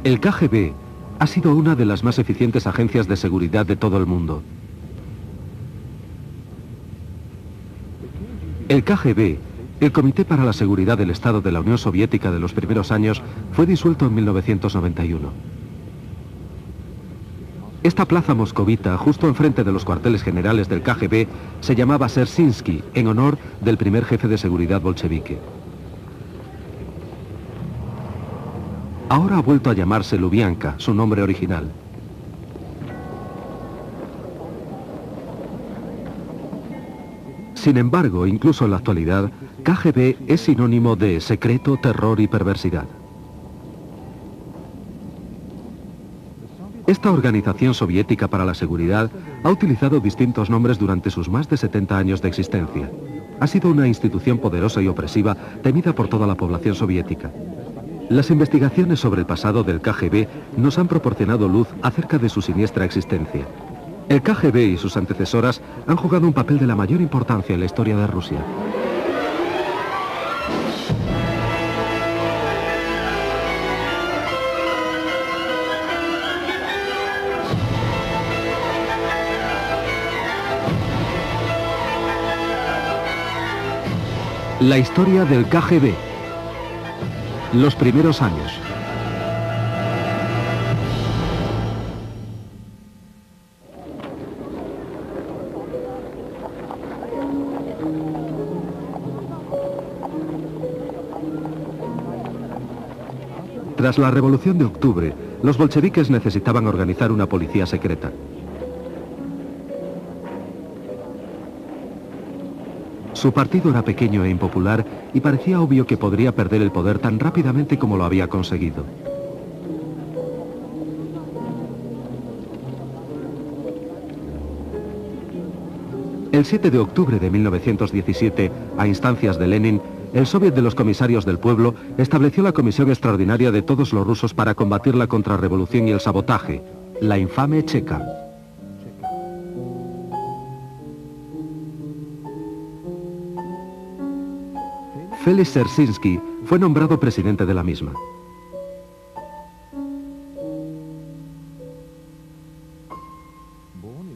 El KGB ha sido una de las más eficientes agencias de seguridad de todo el mundo. El KGB, el Comité para la Seguridad del Estado de la Unión Soviética de los primeros años, fue disuelto en 1991. Esta plaza moscovita, justo enfrente de los cuarteles generales del KGB, se llamaba Dzerzhinsky, en honor del primer jefe de seguridad bolchevique. Ahora ha vuelto a llamarse Lubianka, su nombre original. Sin embargo, incluso en la actualidad, KGB es sinónimo de secreto, terror y perversidad. Esta organización soviética para la seguridad ha utilizado distintos nombres durante sus más de 70 años de existencia. Ha sido una institución poderosa y opresiva, temida por toda la población soviética. Las investigaciones sobre el pasado del KGB nos han proporcionado luz acerca de su siniestra existencia. El KGB y sus antecesoras han jugado un papel de la mayor importancia en la historia de Rusia. La historia del KGB. Los primeros años. Tras la Revolución de Octubre, los bolcheviques necesitaban organizar una policía secreta. Su partido era pequeño e impopular y parecía obvio que podría perder el poder tan rápidamente como lo había conseguido. El 7 de octubre de 1917, a instancias de Lenin, el Soviet de los Comisarios del Pueblo estableció la Comisión Extraordinaria de todos los rusos para combatir la contrarrevolución y el sabotaje, la infame Checa. Félix Dzerzhinsky fue nombrado presidente de la misma.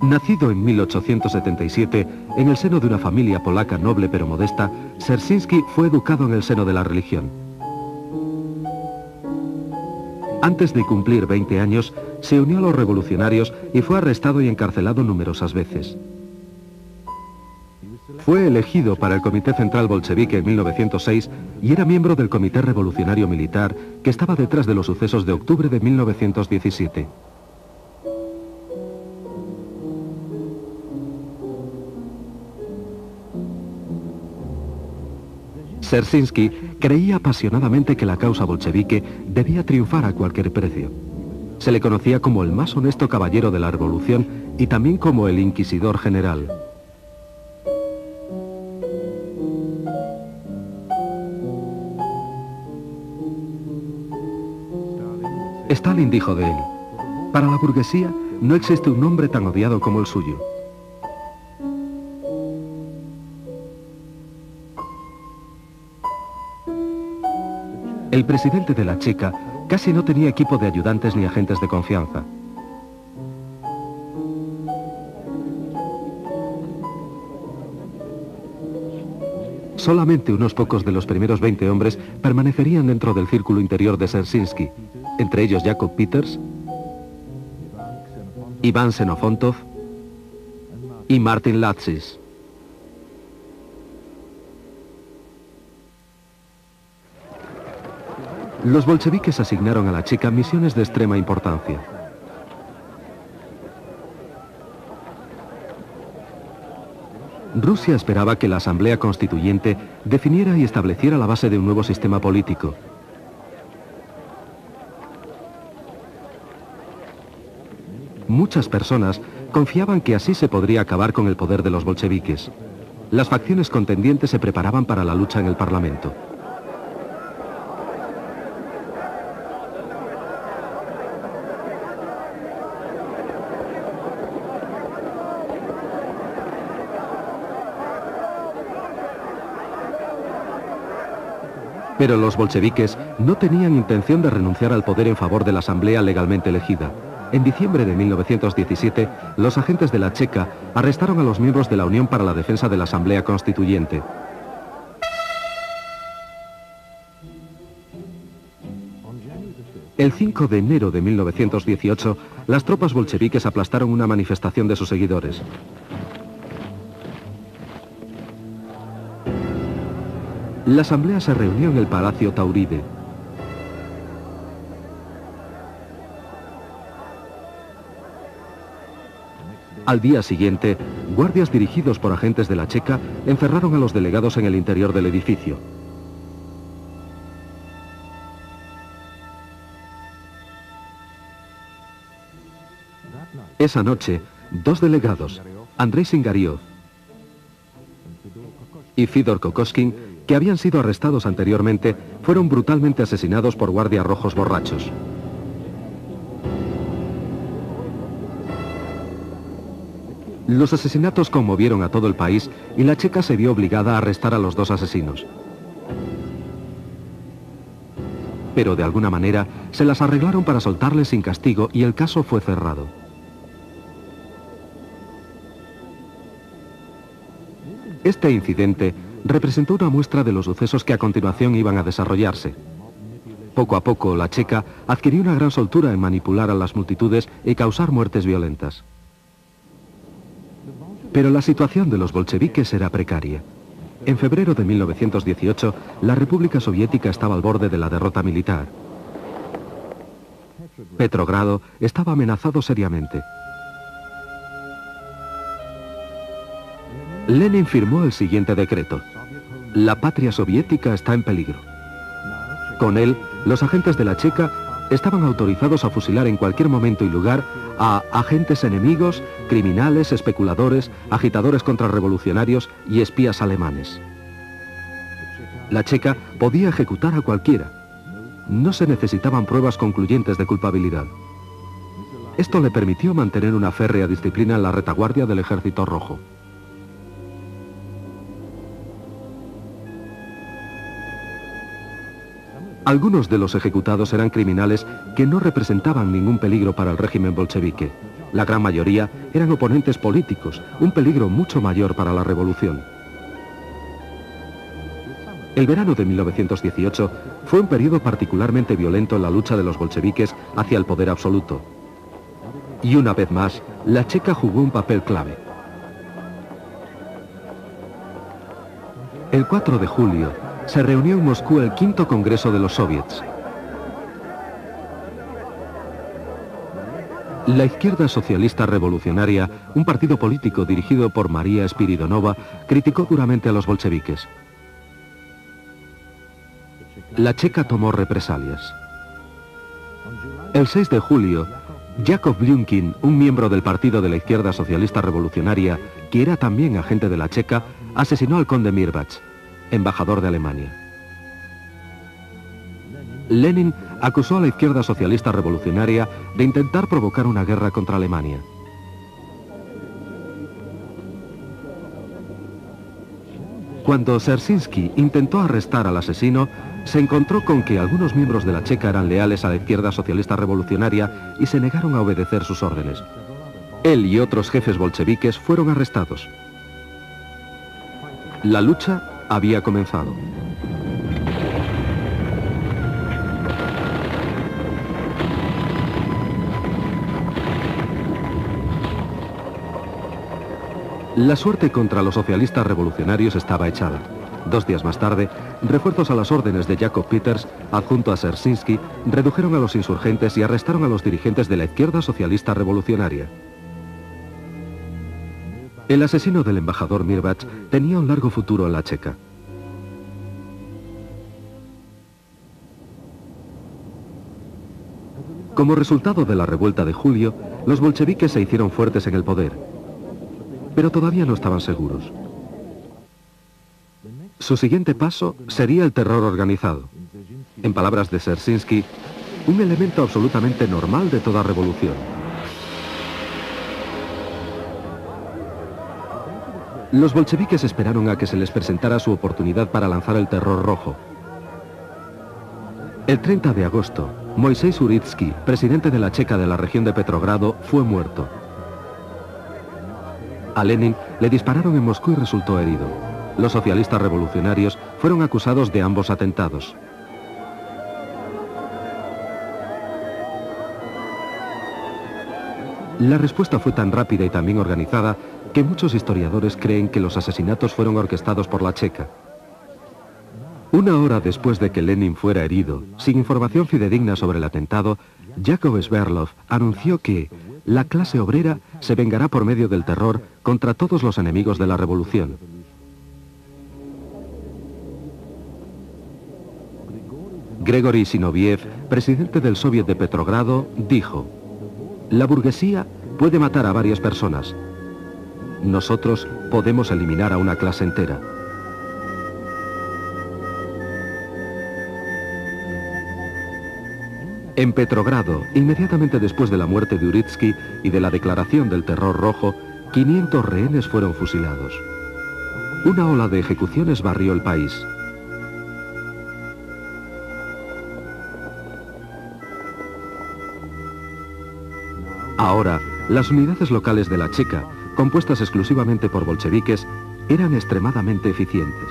Nacido en 1877, en el seno de una familia polaca noble pero modesta, Dzerzhinsky fue educado en el seno de la religión. Antes de cumplir 20 años, se unió a los revolucionarios y fue arrestado y encarcelado numerosas veces. Fue elegido para el Comité Central Bolchevique en 1906 y era miembro del Comité Revolucionario Militar que estaba detrás de los sucesos de octubre de 1917. Dzerzhinsky creía apasionadamente que la causa bolchevique debía triunfar a cualquier precio. Se le conocía como el más honesto caballero de la revolución y también como el inquisidor general. Stalin dijo de él: para la burguesía no existe un hombre tan odiado como el suyo. El presidente de la Checa casi no tenía equipo de ayudantes ni agentes de confianza. Solamente unos pocos de los primeros 20 hombres permanecerían dentro del círculo interior de Dzerzhinsky, entre ellos Jacob Peters, Iván Xenofontov y Martin Latsis. Los bolcheviques asignaron a la Checa misiones de extrema importancia. Rusia esperaba que la Asamblea Constituyente definiera y estableciera la base de un nuevo sistema político. Muchas personas confiaban que así se podría acabar con el poder de los bolcheviques. Las facciones contendientes se preparaban para la lucha en el Parlamento. Pero los bolcheviques no tenían intención de renunciar al poder en favor de la asamblea legalmente elegida. En diciembre de 1917, los agentes de la Checa arrestaron a los miembros de la Unión para la Defensa de la Asamblea Constituyente. El 5 de enero de 1918, las tropas bolcheviques aplastaron una manifestación de sus seguidores. La asamblea se reunió en el Palacio Tauride. Al día siguiente, guardias dirigidos por agentes de la Checa encerraron a los delegados en el interior del edificio. Esa noche, dos delegados, Andrei Singariov y Fidor Kokoskin, que habían sido arrestados anteriormente, fueron brutalmente asesinados por guardias rojos borrachos. Los asesinatos conmovieron a todo el país y la Checa se vio obligada a arrestar a los dos asesinos. Pero de alguna manera se las arreglaron para soltarles sin castigo y el caso fue cerrado. Este incidente representó una muestra de los sucesos que a continuación iban a desarrollarse. Poco a poco, la Checa adquirió una gran soltura en manipular a las multitudes y causar muertes violentas. Pero la situación de los bolcheviques era precaria. En febrero de 1918, la República Soviética estaba al borde de la derrota militar. Petrogrado estaba amenazado seriamente. Lenin firmó el siguiente decreto: la patria soviética está en peligro. Con él, los agentes de la Checa estaban autorizados a fusilar en cualquier momento y lugar a agentes enemigos, criminales, especuladores, agitadores contrarrevolucionarios y espías alemanes. La Checa podía ejecutar a cualquiera. No se necesitaban pruebas concluyentes de culpabilidad. Esto le permitió mantener una férrea disciplina en la retaguardia del Ejército Rojo. Algunos de los ejecutados eran criminales que no representaban ningún peligro para el régimen bolchevique. La gran mayoría eran oponentes políticos, un peligro mucho mayor para la revolución. El verano de 1918 fue un periodo particularmente violento en la lucha de los bolcheviques hacia el poder absoluto. Y una vez más, la Checa jugó un papel clave. El 4 de julio, se reunió en Moscú el quinto Congreso de los Soviets. La Izquierda Socialista Revolucionaria, un partido político dirigido por María Spiridonova, criticó duramente a los bolcheviques. La Checa tomó represalias. El 6 de julio, Yakov Blyunkin, un miembro del partido de la Izquierda Socialista Revolucionaria, que era también agente de la Checa, asesinó al conde Mirbach, embajador de Alemania. Lenin acusó a la Izquierda Socialista Revolucionaria de intentar provocar una guerra contra Alemania. Cuando Dzerzhinsky intentó arrestar al asesino, se encontró con que algunos miembros de la Checa eran leales a la Izquierda Socialista Revolucionaria y se negaron a obedecer sus órdenes. Él y otros jefes bolcheviques fueron arrestados. La lucha había comenzado. La suerte contra los socialistas revolucionarios estaba echada. 2 días más tarde, refuerzos a las órdenes de Jacob Peters, adjunto a Dzerzhinsky, redujeron a los insurgentes y arrestaron a los dirigentes de la Izquierda Socialista Revolucionaria. El asesino del embajador Mirbach tenía un largo futuro en la Checa. Como resultado de la revuelta de julio, los bolcheviques se hicieron fuertes en el poder, pero todavía no estaban seguros. Su siguiente paso sería el terror organizado. En palabras de Dzerzhinsky, un elemento absolutamente normal de toda revolución. Los bolcheviques esperaron a que se les presentara su oportunidad para lanzar el terror rojo. El 30 de agosto, Moisés Uritsky, presidente de la Checa de la región de Petrogrado, fue muerto. A Lenin le dispararon en Moscú y resultó herido. Los socialistas revolucionarios fueron acusados de ambos atentados. La respuesta fue tan rápida y tan bien organizada que muchos historiadores creen que los asesinatos fueron orquestados por la Checa. Una hora después de que Lenin fuera herido, sin información fidedigna sobre el atentado, Yakov Sverdlov anunció que la clase obrera se vengará por medio del terror contra todos los enemigos de la revolución. Gregory Zinoviev, presidente del Soviet de Petrogrado, dijo: la burguesía puede matar a varias personas. Nosotros podemos eliminar a una clase entera. En Petrogrado, inmediatamente después de la muerte de Uritsky y de la declaración del terror rojo, 500 rehenes fueron fusilados. Una ola de ejecuciones barrió el país. Ahora, las unidades locales de la Checa, compuestas exclusivamente por bolcheviques, eran extremadamente eficientes.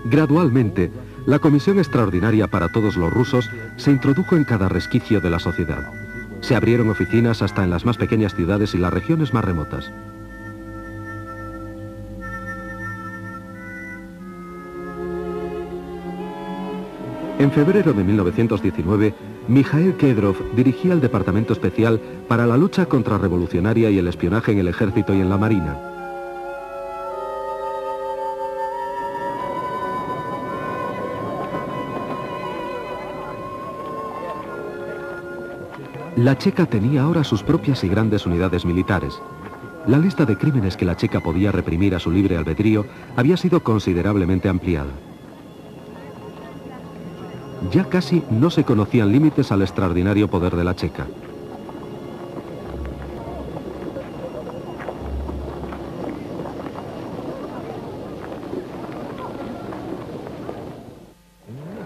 Gradualmente, la Comisión Extraordinaria para todos los rusos se introdujo en cada resquicio de la sociedad. Se abrieron oficinas hasta en las más pequeñas ciudades y las regiones más remotas. En febrero de 1919, Mikhail Kedrov dirigía el Departamento Especial para la lucha contrarrevolucionaria y el espionaje en el ejército y en la marina. La Checa tenía ahora sus propias y grandes unidades militares. La lista de crímenes que la Checa podía reprimir a su libre albedrío había sido considerablemente ampliada. Ya casi no se conocían límites al extraordinario poder de la Checa.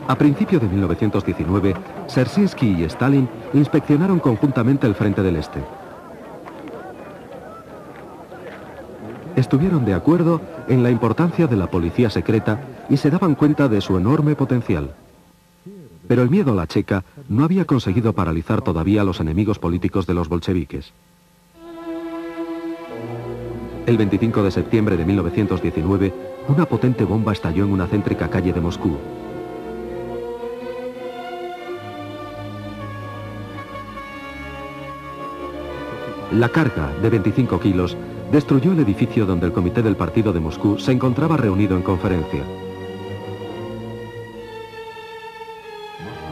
A principios de 1919, Dzerzhinsky y Stalin inspeccionaron conjuntamente el frente del Este. Estuvieron de acuerdo en la importancia de la policía secreta y se daban cuenta de su enorme potencial. Pero el miedo a la Checa no había conseguido paralizar todavía a los enemigos políticos de los bolcheviques. El 25 de septiembre de 1919, una potente bomba estalló en una céntrica calle de Moscú. La carga, de 25 kilos, destruyó el edificio donde el comité del partido de Moscú se encontraba reunido en conferencia.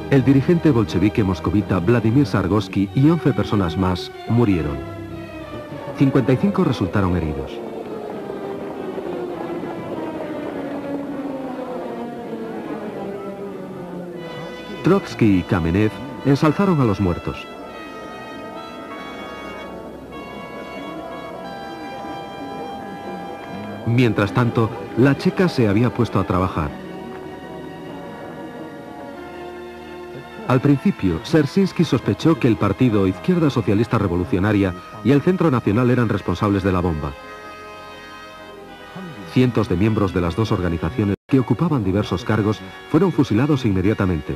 El dirigente bolchevique moscovita Vladimir Zargoski y 11 personas más murieron. 55 resultaron heridos. Trotsky y Kamenev ensalzaron a los muertos. Mientras tanto, la Checa se había puesto a trabajar. Al principio, Dzerzhinsky sospechó que el partido Izquierda Socialista Revolucionaria y el Centro Nacional eran responsables de la bomba. Cientos de miembros de las dos organizaciones que ocupaban diversos cargos fueron fusilados inmediatamente.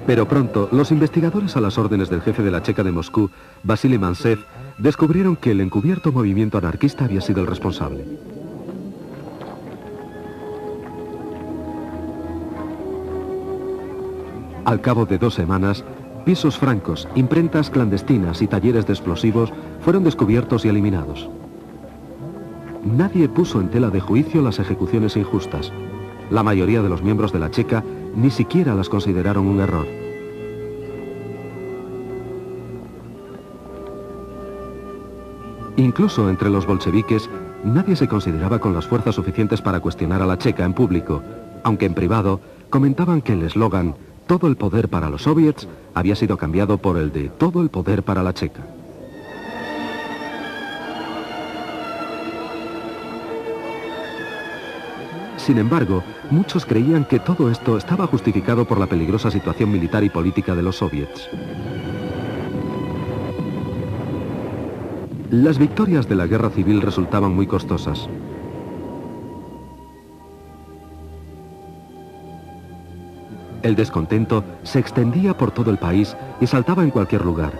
Pero pronto, los investigadores a las órdenes del jefe de la Checa de Moscú, Vasily Mantsev, descubrieron que el encubierto movimiento anarquista había sido el responsable. Al cabo de 2 semanas, pisos francos, imprentas clandestinas y talleres de explosivos fueron descubiertos y eliminados. Nadie puso en tela de juicio las ejecuciones injustas. La mayoría de los miembros de la Checa ni siquiera las consideraron un error. Incluso entre los bolcheviques, nadie se consideraba con las fuerzas suficientes para cuestionar a la Checa en público, aunque en privado comentaban que el eslogan «Todo el poder para los soviets» había sido cambiado por el de «Todo el poder para la Checa». Sin embargo, muchos creían que todo esto estaba justificado por la peligrosa situación militar y política de los soviets. Las victorias de la guerra civil resultaban muy costosas. El descontento se extendía por todo el país y saltaba en cualquier lugar.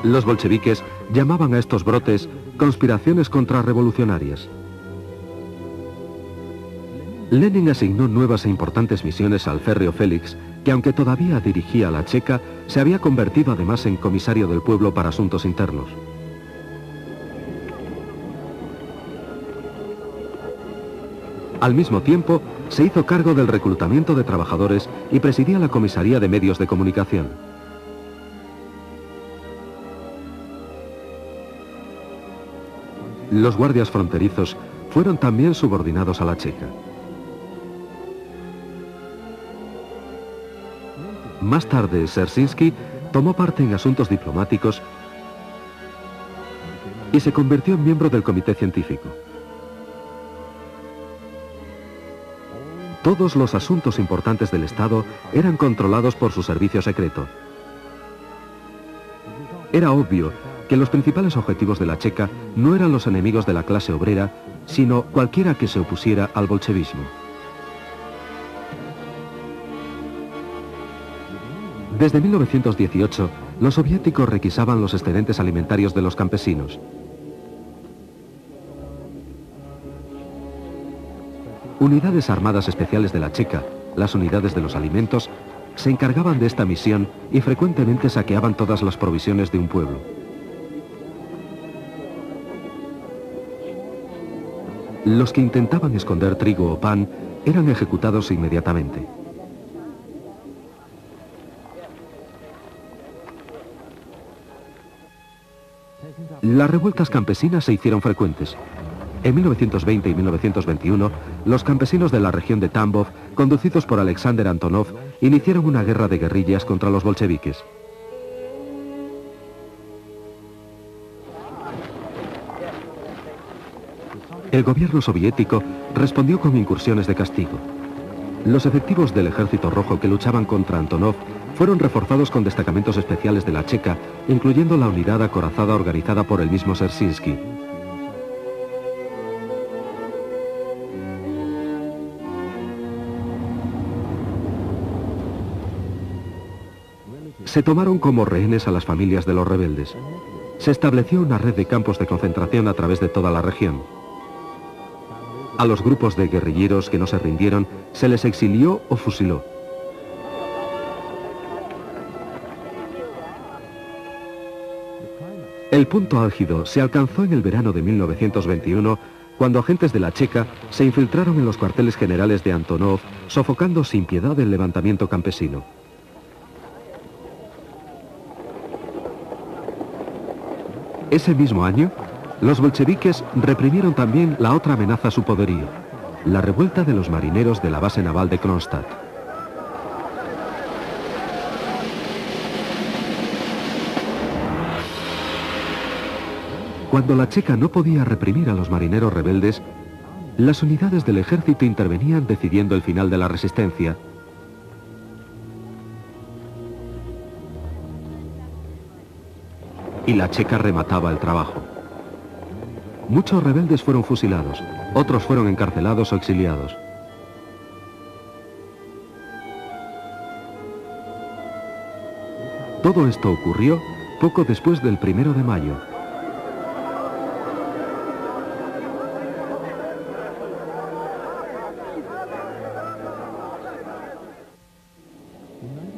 Los bolcheviques llamaban a estos brotes conspiraciones contrarrevolucionarias. Lenin asignó nuevas e importantes misiones al férreo Félix, que aunque todavía dirigía la Checa, se había convertido además en comisario del pueblo para asuntos internos. Al mismo tiempo, se hizo cargo del reclutamiento de trabajadores y presidía la comisaría de medios de comunicación. Los guardias fronterizos fueron también subordinados a la Checa. Más tarde, Dzerzhinsky tomó parte en asuntos diplomáticos y se convirtió en miembro del comité científico. Todos los asuntos importantes del Estado eran controlados por su servicio secreto. Era obvio que los principales objetivos de la Checa no eran los enemigos de la clase obrera, sino cualquiera que se opusiera al bolchevismo. Desde 1918, los soviéticos requisaban los excedentes alimentarios de los campesinos. Unidades armadas especiales de la Checa, las unidades de los alimentos, se encargaban de esta misión y frecuentemente saqueaban todas las provisiones de un pueblo. Los que intentaban esconder trigo o pan eran ejecutados inmediatamente. Las revueltas campesinas se hicieron frecuentes. En 1920 y 1921, los campesinos de la región de Tambov, conducidos por Alexander Antonov, iniciaron una guerra de guerrillas contra los bolcheviques. El gobierno soviético respondió con incursiones de castigo. Los efectivos del Ejército Rojo que luchaban contra Antonov fueron reforzados con destacamentos especiales de la Checa, incluyendo la unidad acorazada organizada por el mismo Dzerzhinsky. Se tomaron como rehenes a las familias de los rebeldes. Se estableció una red de campos de concentración a través de toda la región. A los grupos de guerrilleros que no se rindieron se les exilió o fusiló. El punto álgido se alcanzó en el verano de 1921, cuando agentes de la Checa se infiltraron en los cuarteles generales de Antonov, sofocando sin piedad el levantamiento campesino. Ese mismo año, los bolcheviques reprimieron también la otra amenaza a su poderío, la revuelta de los marineros de la base naval de Kronstadt. Cuando la Checa no podía reprimir a los marineros rebeldes, las unidades del ejército intervenían decidiendo el final de la resistencia. Y la Checa remataba el trabajo. Muchos rebeldes fueron fusilados, otros fueron encarcelados o exiliados. Todo esto ocurrió poco después del 1 de mayo.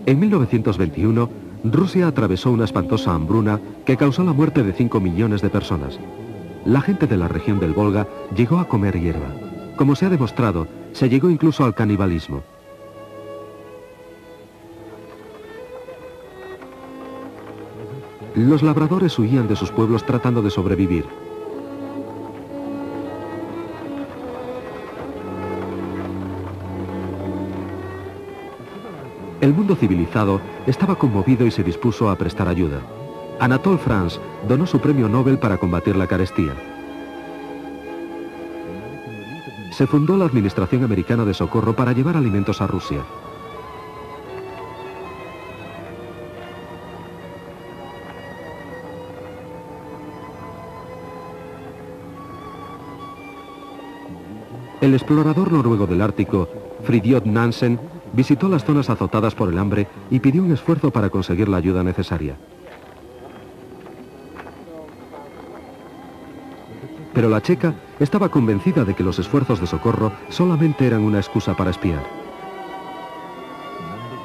En 1921, Rusia atravesó una espantosa hambruna que causó la muerte de 5 millones de personas. La gente de la región del Volga llegó a comer hierba. Como se ha demostrado, se llegó incluso al canibalismo. Los labradores huían de sus pueblos tratando de sobrevivir. El mundo civilizado estaba conmovido y se dispuso a prestar ayuda. Anatole France donó su premio Nobel para combatir la carestía. Se fundó la Administración Americana de Socorro para llevar alimentos a Rusia. El explorador noruego del Ártico, Fridtjof Nansen, visitó las zonas azotadas por el hambre y pidió un esfuerzo para conseguir la ayuda necesaria. Pero la checa estaba convencida de que los esfuerzos de socorro solamente eran una excusa para espiar.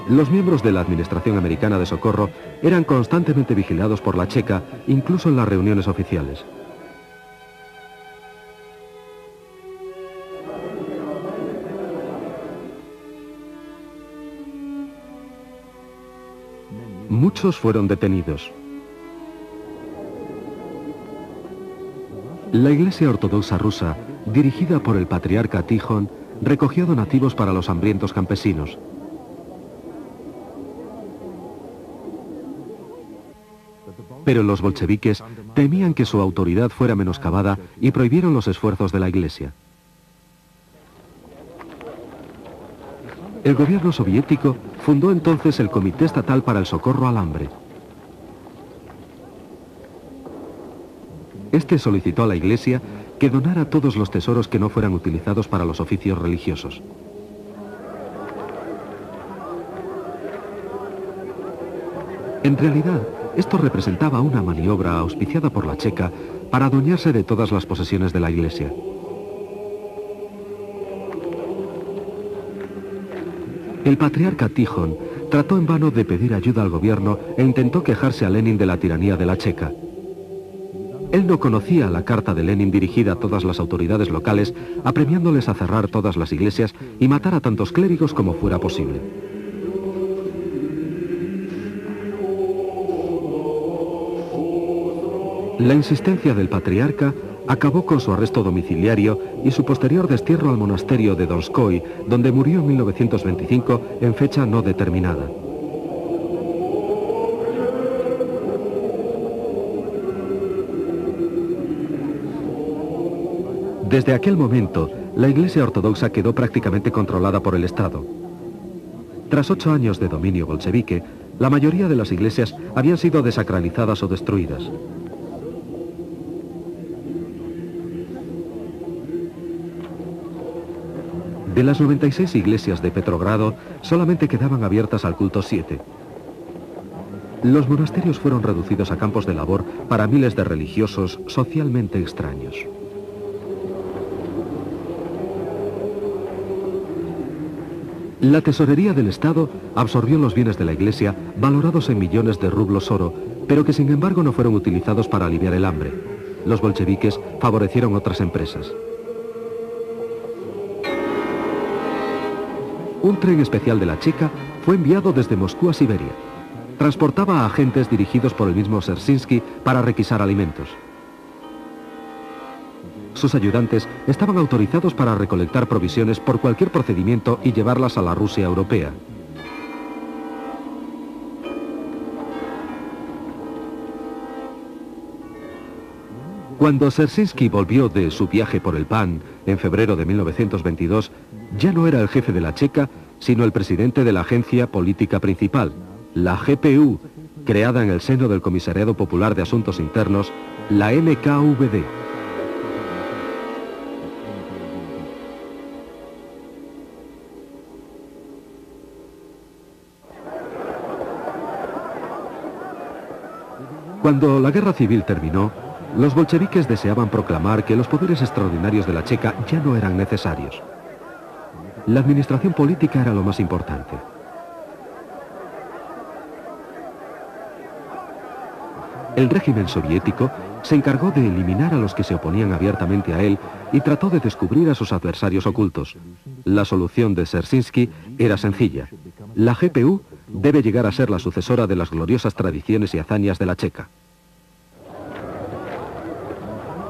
Los miembros de la Administración Americana de Socorro eran constantemente vigilados por la checa, incluso en las reuniones oficiales. Muchos fueron detenidos. La Iglesia Ortodoxa rusa, dirigida por el patriarca Tijón, recogió donativos para los hambrientos campesinos. Pero los bolcheviques temían que su autoridad fuera menoscabada y prohibieron los esfuerzos de la Iglesia. El gobierno soviético fundó entonces el Comité Estatal para el Socorro al Hambre. Este solicitó a la Iglesia que donara todos los tesoros que no fueran utilizados para los oficios religiosos. En realidad, esto representaba una maniobra auspiciada por la checa para adueñarse de todas las posesiones de la Iglesia. El patriarca Tijón trató en vano de pedir ayuda al gobierno e intentó quejarse a Lenin de la tiranía de la checa. Él no conocía la carta de Lenin dirigida a todas las autoridades locales, apremiándoles a cerrar todas las iglesias y matar a tantos clérigos como fuera posible. La insistencia del patriarca acabó con su arresto domiciliario y su posterior destierro al monasterio de Donskoy, donde murió en 1925 en fecha no determinada. Desde aquel momento, la Iglesia Ortodoxa quedó prácticamente controlada por el Estado. Tras 8 años de dominio bolchevique, la mayoría de las iglesias habían sido desacralizadas o destruidas. De las 96 iglesias de Petrogrado, solamente quedaban abiertas al culto 7. Los monasterios fueron reducidos a campos de labor para miles de religiosos socialmente extraños. La tesorería del Estado absorbió los bienes de la Iglesia, valorados en millones de rublos oro, pero que sin embargo no fueron utilizados para aliviar el hambre. Los bolcheviques favorecieron otras empresas. Un tren especial de la Checa fue enviado desde Moscú a Siberia. Transportaba a agentes dirigidos por el mismo Dzerzhinsky para requisar alimentos. Sus ayudantes estaban autorizados para recolectar provisiones por cualquier procedimiento y llevarlas a la Rusia europea. Cuando Dzerzhinsky volvió de su viaje por el pan en febrero de 1922, ya no era el jefe de la Checa, sino el presidente de la agencia política principal, la GPU, creada en el seno del Comisariado Popular de Asuntos Internos, la NKVD. Cuando la guerra civil terminó, los bolcheviques deseaban proclamar que los poderes extraordinarios de la Checa ya no eran necesarios. La administración política era lo más importante. El régimen soviético se encargó de eliminar a los que se oponían abiertamente a él y trató de descubrir a sus adversarios ocultos. La solución de Dzerzhinsky era sencilla. La GPU debe llegar a ser la sucesora de las gloriosas tradiciones y hazañas de la Checa.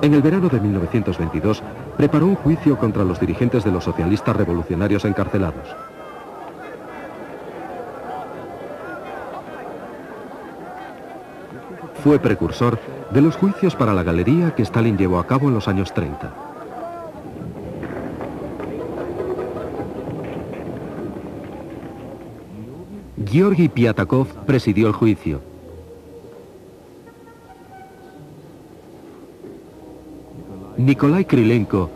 En el verano de 1922, preparó un juicio contra los dirigentes de los socialistas revolucionarios encarcelados. Fue precursor de los juicios para la galería que Stalin llevó a cabo en los años 30. Georgi Piatakov presidió el juicio. Nikolai Krylenko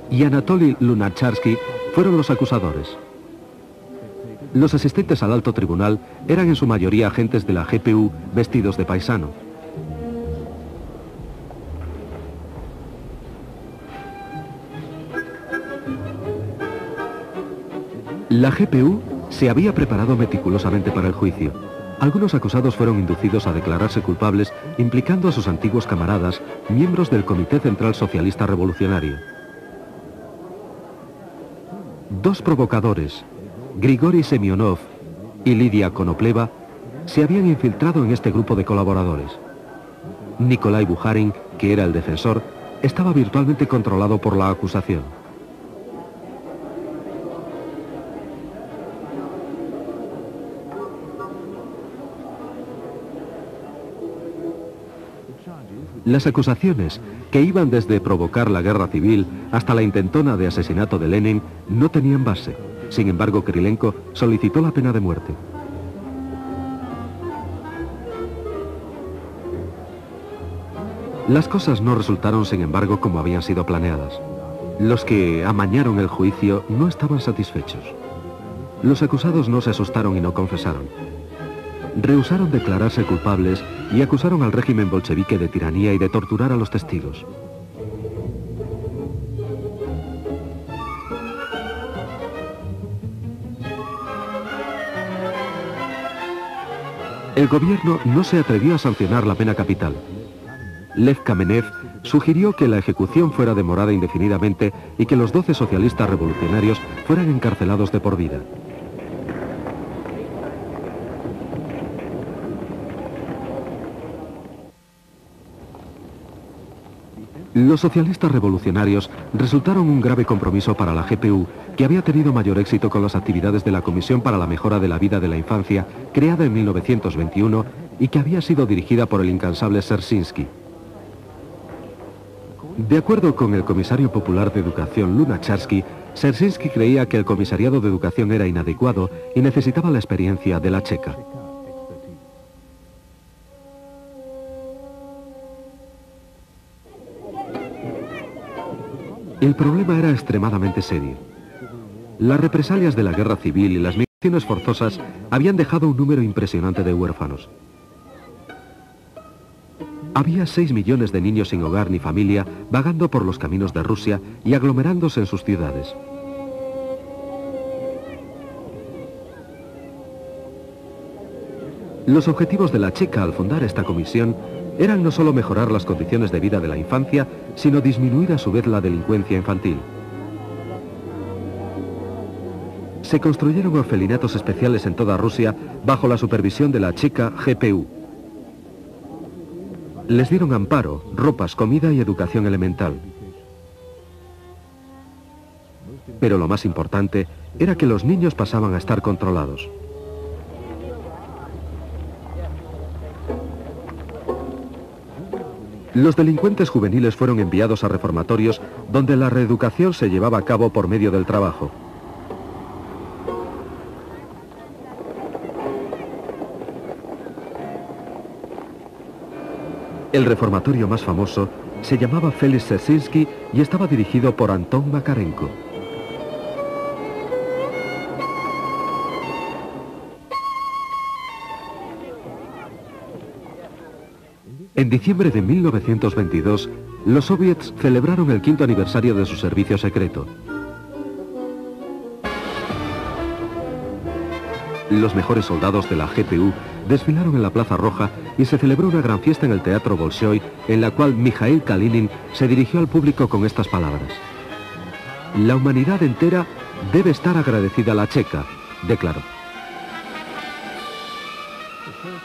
y Anatoly Lunacharsky fueron los acusadores. Los asistentes al alto tribunal eran en su mayoría agentes de la GPU vestidos de paisano. La GPU se había preparado meticulosamente para el juicio. Algunos acusados fueron inducidos a declararse culpables, implicando a sus antiguos camaradas, miembros del Comité Central Socialista Revolucionario. Dos provocadores, Grigori Semyonov y Lidia Konopleva, se habían infiltrado en este grupo de colaboradores. Nikolai Bukharin, que era el defensor, estaba virtualmente controlado por la acusación. Las acusaciones, que iban desde provocar la guerra civil hasta la intentona de asesinato de Lenin, no tenían base. Sin embargo, Krylenko solicitó la pena de muerte. Las cosas no resultaron, sin embargo, como habían sido planeadas. Los que amañaron el juicio no estaban satisfechos. Los acusados no se asustaron y no confesaron. Rehusaron declararse culpables y acusaron al régimen bolchevique de tiranía y de torturar a los testigos. El gobierno no se atrevió a sancionar la pena capital. Lev Kamenev sugirió que la ejecución fuera demorada indefinidamente y que los 12 socialistas revolucionarios fueran encarcelados de por vida. Los socialistas revolucionarios resultaron un grave compromiso para la GPU, que había tenido mayor éxito con las actividades de la Comisión para la Mejora de la Vida de la Infancia, creada en 1921 y que había sido dirigida por el incansable Dzerzhinsky. De acuerdo con el comisario popular de Educación Lunacharsky, Dzerzhinsky creía que el comisariado de educación era inadecuado y necesitaba la experiencia de la Checa. El problema era extremadamente serio. Las represalias de la guerra civil y las migraciones forzosas habían dejado un número impresionante de huérfanos. Había 6 millones de niños sin hogar ni familia vagando por los caminos de Rusia y aglomerándose en sus ciudades. Los objetivos de la Checa al fundar esta comisión eran no solo mejorar las condiciones de vida de la infancia, sino disminuir a su vez la delincuencia infantil. Se construyeron orfelinatos especiales en toda Rusia bajo la supervisión de la Checa GPU. Les dieron amparo, ropas, comida y educación elemental. Pero lo más importante era que los niños pasaban a estar controlados. Los delincuentes juveniles fueron enviados a reformatorios donde la reeducación se llevaba a cabo por medio del trabajo. El reformatorio más famoso se llamaba Félix Dzerzhinsky y estaba dirigido por Anton Makarenko. En diciembre de 1922, los soviets celebraron el 5º aniversario de su servicio secreto. Los mejores soldados de la GPU desfilaron en la Plaza Roja y se celebró una gran fiesta en el Teatro Bolshoi, en la cual Mikhail Kalinin se dirigió al público con estas palabras. La humanidad entera debe estar agradecida a la Checa, declaró.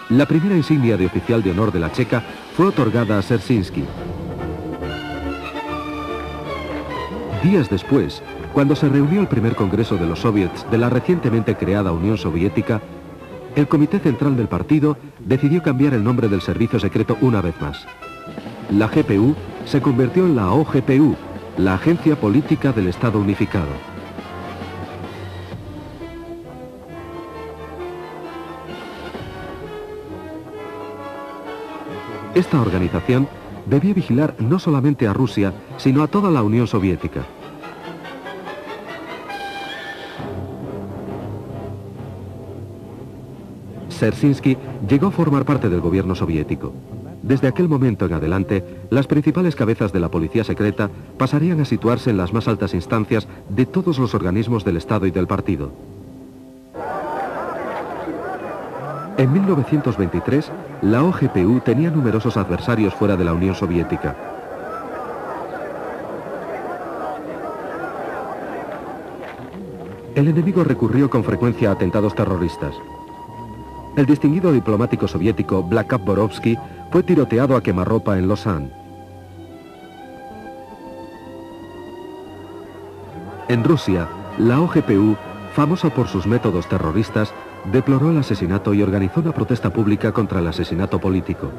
La primera insignia de oficial de honor de la Checa fue otorgada a Dzerzhinsky. Días después, cuando se reunió el primer congreso de los soviets de la recientemente creada Unión Soviética, el Comité Central del partido decidió cambiar el nombre del servicio secreto una vez más. La GPU se convirtió en la OGPU, la Agencia Política del Estado Unificado. Esta organización debía vigilar no solamente a Rusia, sino a toda la Unión Soviética. Dzerzhinsky llegó a formar parte del gobierno soviético. Desde aquel momento en adelante, las principales cabezas de la policía secreta pasarían a situarse en las más altas instancias de todos los organismos del Estado y del partido. En 1923, la OGPU tenía numerosos adversarios fuera de la Unión Soviética. El enemigo recurrió con frecuencia a atentados terroristas. El distinguido diplomático soviético Vlakov Borovsky fue tiroteado a quemarropa en Lausanne. En Rusia, la OGPU, famosa por sus métodos terroristas, deploró el asesinato y organizó una protesta pública contra el asesinato político.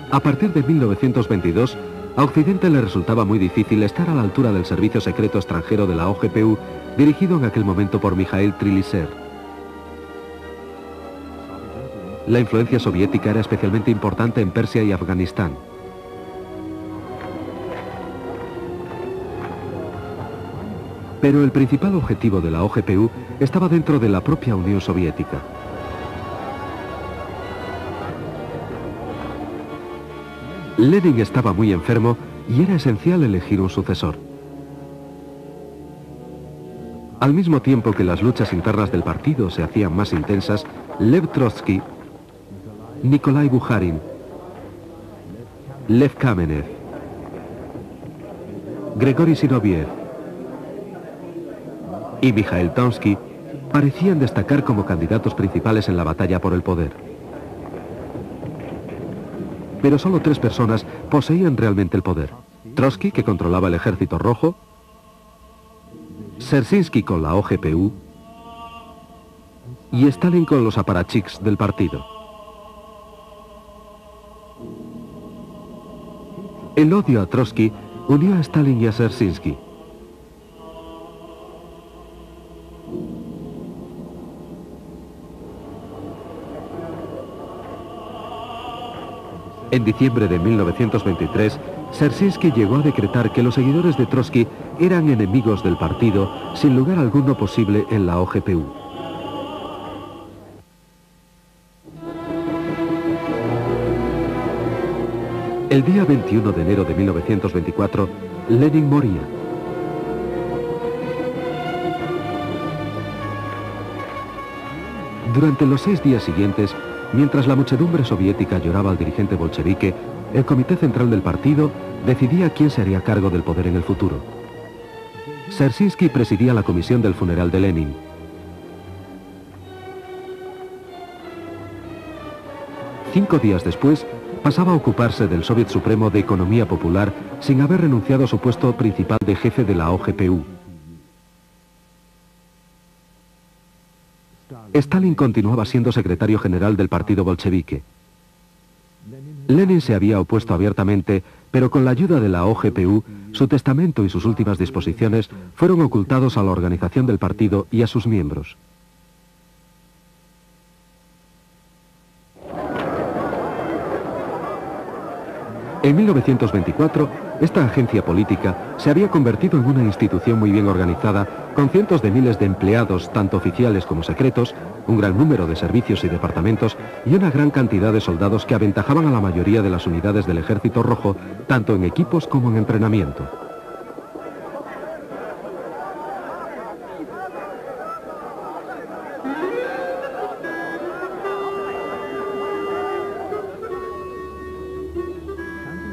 A partir de 1922, a Occidente le resultaba muy difícil estar a la altura del servicio secreto extranjero de la OGPU, dirigido en aquel momento por Mikhail Trilisev. La influencia soviética era especialmente importante en Persia y Afganistán. Pero el principal objetivo de la OGPU estaba dentro de la propia Unión Soviética. Lenin estaba muy enfermo y era esencial elegir un sucesor. Al mismo tiempo que las luchas internas del partido se hacían más intensas, Lev Trotsky, Nikolai Bukharin, Lev Kamenev, Grigori Zinoviev y Mikhail Tonsky parecían destacar como candidatos principales en la batalla por el poder. Pero solo 3 personas poseían realmente el poder. Trotsky, que controlaba el Ejército Rojo, Dzerzhinsky con la OGPU y Stalin con los aparachiks del partido. El odio a Trotsky unió a Stalin y a Dzerzhinsky. En diciembre de 1923, Dzerzhinsky llegó a decretar que los seguidores de Trotsky eran enemigos del partido, sin lugar alguno posible en la OGPU. El día 21 de enero de 1924, Lenin moría. Durante los 6 días siguientes, mientras la muchedumbre soviética lloraba al dirigente bolchevique, el Comité Central del partido decidía quién se haría cargo del poder en el futuro. Dzerzhinsky presidía la comisión del funeral de Lenin. Cinco días después, pasaba a ocuparse del Soviet Supremo de Economía Popular sin haber renunciado a su puesto principal de jefe de la OGPU. Stalin continuaba siendo secretario general del partido bolchevique. Lenin se había opuesto abiertamente, pero con la ayuda de la OGPU, su testamento y sus últimas disposiciones fueron ocultados a la organización del partido y a sus miembros. En 1924, esta agencia política se había convertido en una institución muy bien organizada, con cientos de miles de empleados, tanto oficiales como secretos, un gran número de servicios y departamentos y una gran cantidad de soldados que aventajaban a la mayoría de las unidades del Ejército Rojo, tanto en equipos como en entrenamiento.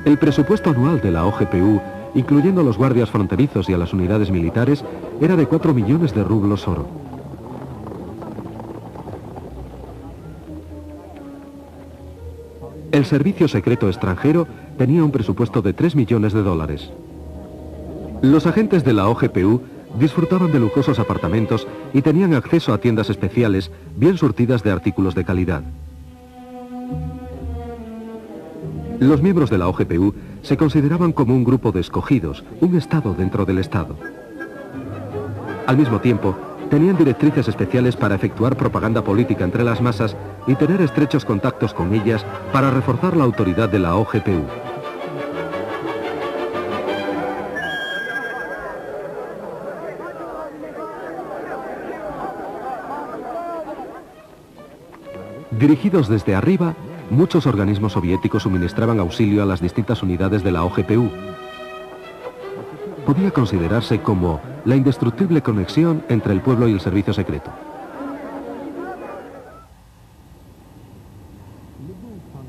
El presupuesto anual de la OGPU, incluyendo a los guardias fronterizos y a las unidades militares, era de 4 millones de rublos oro. El servicio secreto extranjero tenía un presupuesto de 3 millones de dólares. Los agentes de la OGPU disfrutaban de lujosos apartamentos y tenían acceso a tiendas especiales bien surtidas de artículos de calidad. Los miembros de la OGPU se consideraban como un grupo de escogidos, un Estado dentro del Estado. Al mismo tiempo, tenían directrices especiales para efectuar propaganda política entre las masas y tener estrechos contactos con ellas para reforzar la autoridad de la OGPU. Dirigidos desde arriba, muchos organismos soviéticos suministraban auxilio a las distintas unidades de la OGPU. Podía considerarse como la indestructible conexión entre el pueblo y el servicio secreto.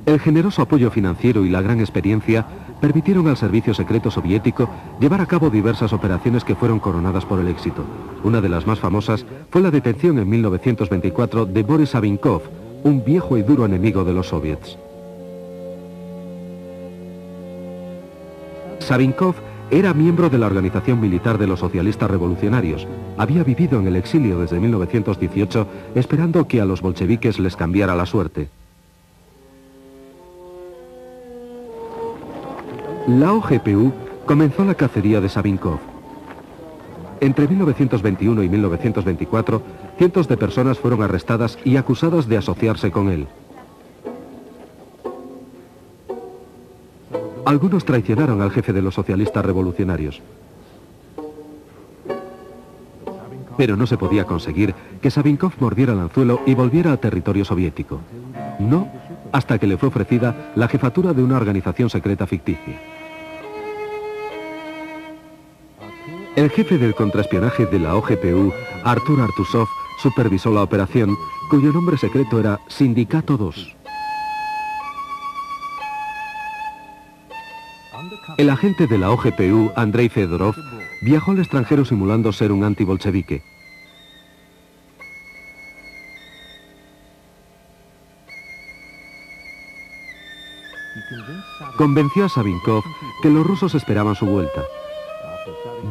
El generoso apoyo financiero y la gran experiencia permitieron al servicio secreto soviético llevar a cabo diversas operaciones que fueron coronadas por el éxito. Una de las más famosas fue la detención en 1924 de Boris Savinkov, un viejo y duro enemigo de los soviets. Savinkov era miembro de la organización militar de los socialistas revolucionarios. Había vivido en el exilio desde 1918 esperando que a los bolcheviques les cambiara la suerte. La OGPU comenzó la cacería de Savinkov. Entre 1921 y 1924, cientos de personas fueron arrestadas y acusadas de asociarse con él. Algunos traicionaron al jefe de los socialistas revolucionarios. Pero no se podía conseguir que Savinkov mordiera el anzuelo y volviera a territorio soviético. No, hasta que le fue ofrecida la jefatura de una organización secreta ficticia. El jefe del contraespionaje de la OGPU, Artur Artusov, supervisó la operación, cuyo nombre secreto era Sindicato 2. El agente de la OGPU, Andrei Fedorov, viajó al extranjero simulando ser un antibolchevique. Convenció a Savinkov que los rusos esperaban su vuelta.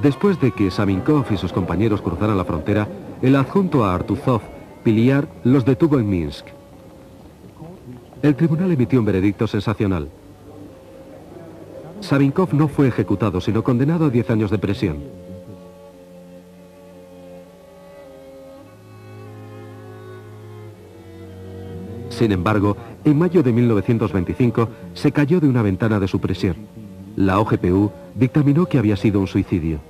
Después de que Savinkov y sus compañeros cruzaran la frontera, el adjunto a Artuzov, Piliar, los detuvo en Minsk. El tribunal emitió un veredicto sensacional. Savinkov no fue ejecutado, sino condenado a 10 años de prisión. Sin embargo, en mayo de 1925 se cayó de una ventana de su prisión. La OGPU dictaminó que había sido un suicidio.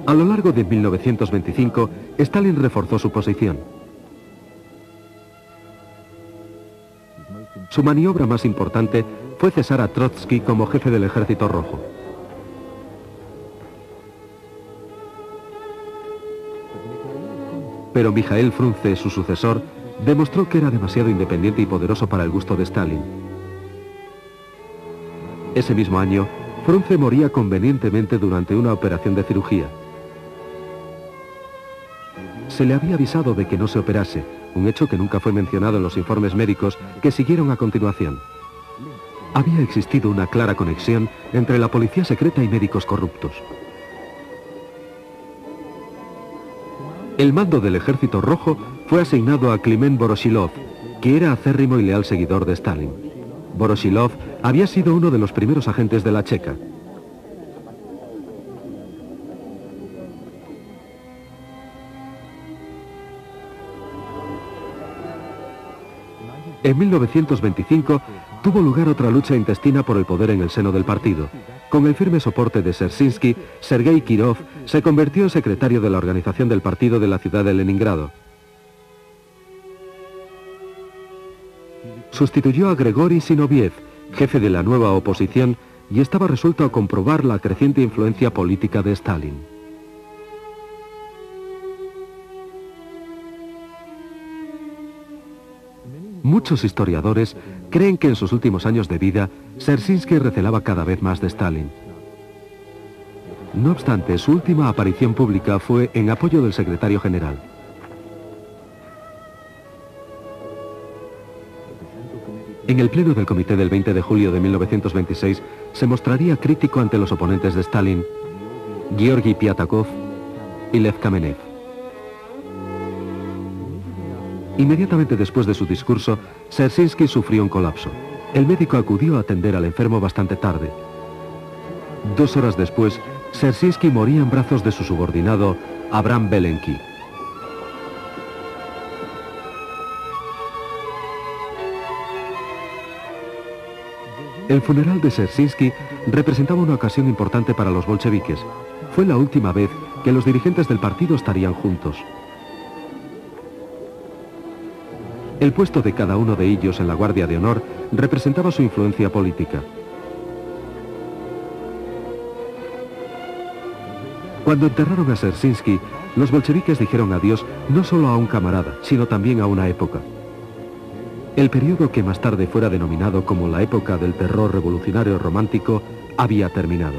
A lo largo de 1925, Stalin reforzó su posición. Su maniobra más importante fue cesar a Trotsky como jefe del Ejército Rojo. Pero Mijael Frunze, su sucesor, demostró que era demasiado independiente y poderoso para el gusto de Stalin. Ese mismo año, Frunze moría convenientemente durante una operación de cirugía. Se le había avisado de que no se operase, un hecho que nunca fue mencionado en los informes médicos que siguieron a continuación. Había existido una clara conexión entre la policía secreta y médicos corruptos. El mando del Ejército Rojo fue asignado a Kliment Voroshilov, que era acérrimo y leal seguidor de Stalin. Voroshilov había sido uno de los primeros agentes de la Checa. En 1925 tuvo lugar otra lucha intestina por el poder en el seno del partido. Con el firme soporte de Dzerzhinsky, Sergei Kirov se convirtió en secretario de la organización del partido de la ciudad de Leningrado. Sustituyó a Grigori Zinoviev, jefe de la nueva oposición, y estaba resuelto a comprobar la creciente influencia política de Stalin. Muchos historiadores creen que en sus últimos años de vida, Dzerzhinsky recelaba cada vez más de Stalin. No obstante, su última aparición pública fue en apoyo del secretario general. En el pleno del comité del 20 de julio de 1926 se mostraría crítico ante los oponentes de Stalin, Georgi Piatakov y Lev Kamenev. Inmediatamente después de su discurso, Dzerzhinsky sufrió un colapso. El médico acudió a atender al enfermo bastante tarde. 2 horas después, Dzerzhinsky moría en brazos de su subordinado, Abram Belenki. El funeral de Dzerzhinsky representaba una ocasión importante para los bolcheviques. Fue la última vez que los dirigentes del partido estarían juntos. El puesto de cada uno de ellos en la Guardia de Honor representaba su influencia política. Cuando enterraron a Dzerzhinsky, los bolcheviques dijeron adiós no solo a un camarada, sino también a una época. El periodo que más tarde fuera denominado como la época del terror revolucionario romántico había terminado.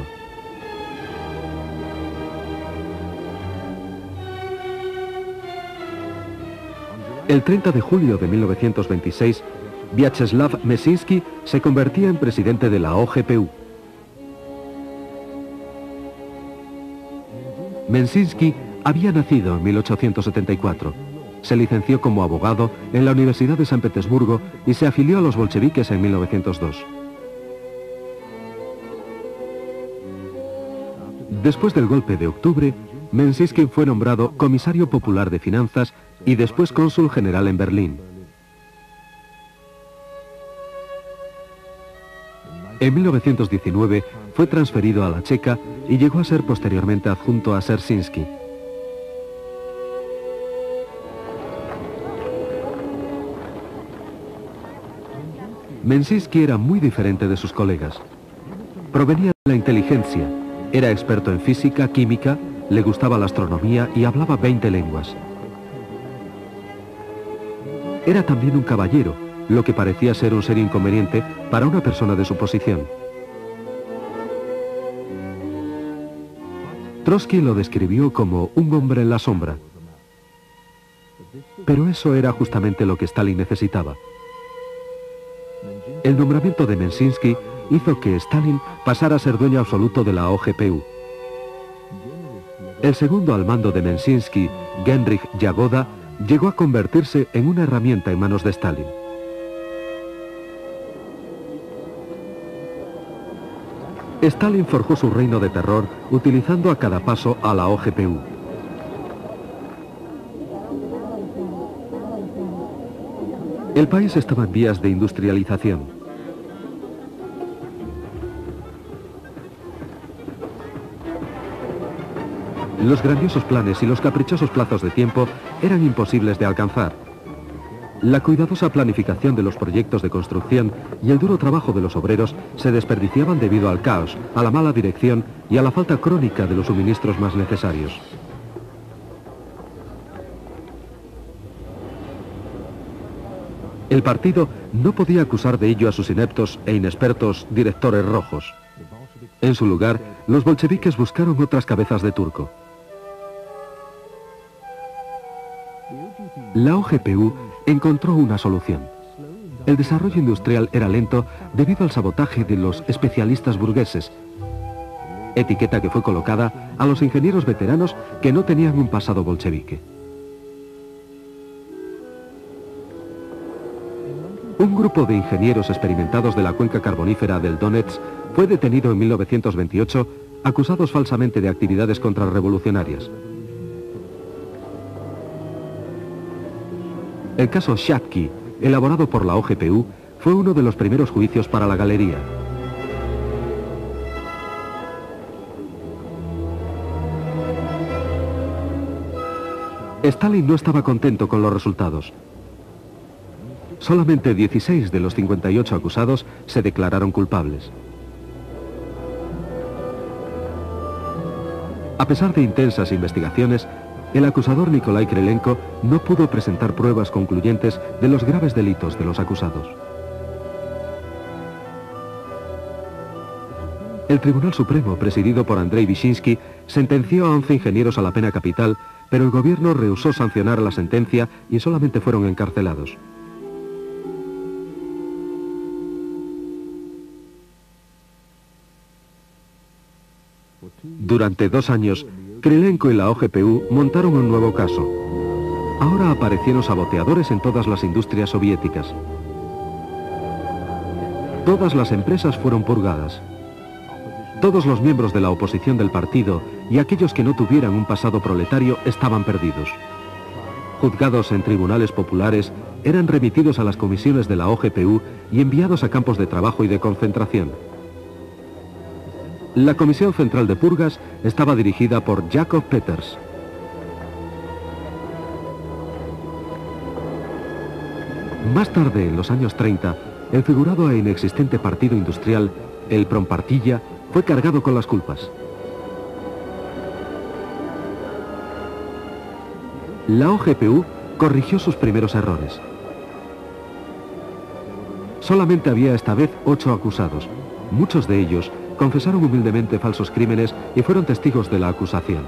El 30 de julio de 1926, Vyacheslav Meszynski se convertía en presidente de la OGPU. Meszynski había nacido en 1874. Se licenció como abogado en la Universidad de San Petersburgo y se afilió a los bolcheviques en 1902. Después del golpe de octubre, Meszynski fue nombrado comisario popular de finanzas y después cónsul general en Berlín. En 1919 fue transferido a la Checa y llegó a ser posteriormente adjunto a Dzerzhinsky. Meszynski era muy diferente de sus colegas. Provenía de la inteligencia, era experto en física, química, le gustaba la astronomía y hablaba 20 lenguas. Era también un caballero, lo que parecía ser un serio inconveniente para una persona de su posición. Trotsky lo describió como un hombre en la sombra. Pero eso era justamente lo que Stalin necesitaba. El nombramiento de Meszynski hizo que Stalin pasara a ser dueño absoluto de la OGPU. El segundo al mando de Meszynski, Genrikh Yagoda, llegó a convertirse en una herramienta en manos de Stalin. Stalin forjó su reino de terror utilizando a cada paso a la OGPU. El país estaba en vías de industrialización. Los grandiosos planes y los caprichosos plazos de tiempo eran imposibles de alcanzar. La cuidadosa planificación de los proyectos de construcción y el duro trabajo de los obreros se desperdiciaban debido al caos, a la mala dirección y a la falta crónica de los suministros más necesarios. El partido no podía acusar de ello a sus ineptos e inexpertos directores rojos. En su lugar, los bolcheviques buscaron otras cabezas de turco. La OGPU encontró una solución. El desarrollo industrial era lento debido al sabotaje de los especialistas burgueses, etiqueta que fue colocada a los ingenieros veteranos que no tenían un pasado bolchevique. Un grupo de ingenieros experimentados de la cuenca carbonífera del Donets fue detenido en 1928, acusados falsamente de actividades contrarrevolucionarias. El caso Shatki, elaborado por la OGPU, fue uno de los primeros juicios para la galería. Stalin no estaba contento con los resultados. Solamente 16 de los 58 acusados se declararon culpables. A pesar de intensas investigaciones, el acusador Nikolai Krylenko no pudo presentar pruebas concluyentes de los graves delitos de los acusados. El Tribunal Supremo, presidido por Andrei Vyshinsky, sentenció a 11 ingenieros a la pena capital, pero el gobierno rehusó sancionar la sentencia y solamente fueron encarcelados. Durante 2 años, Krylenko y la OGPU montaron un nuevo caso. Ahora aparecieron saboteadores en todas las industrias soviéticas. Todas las empresas fueron purgadas. Todos los miembros de la oposición del partido y aquellos que no tuvieran un pasado proletario estaban perdidos. Juzgados en tribunales populares, eran remitidos a las comisiones de la OGPU y enviados a campos de trabajo y de concentración. La Comisión Central de Purgas estaba dirigida por Jakob Peters. Más tarde, en los años 30, el figurado e inexistente partido industrial, el Prompartilla, fue cargado con las culpas. La OGPU corrigió sus primeros errores. Solamente había esta vez 8 acusados. Muchos de ellos confesaron humildemente falsos crímenes y fueron testigos de la acusación.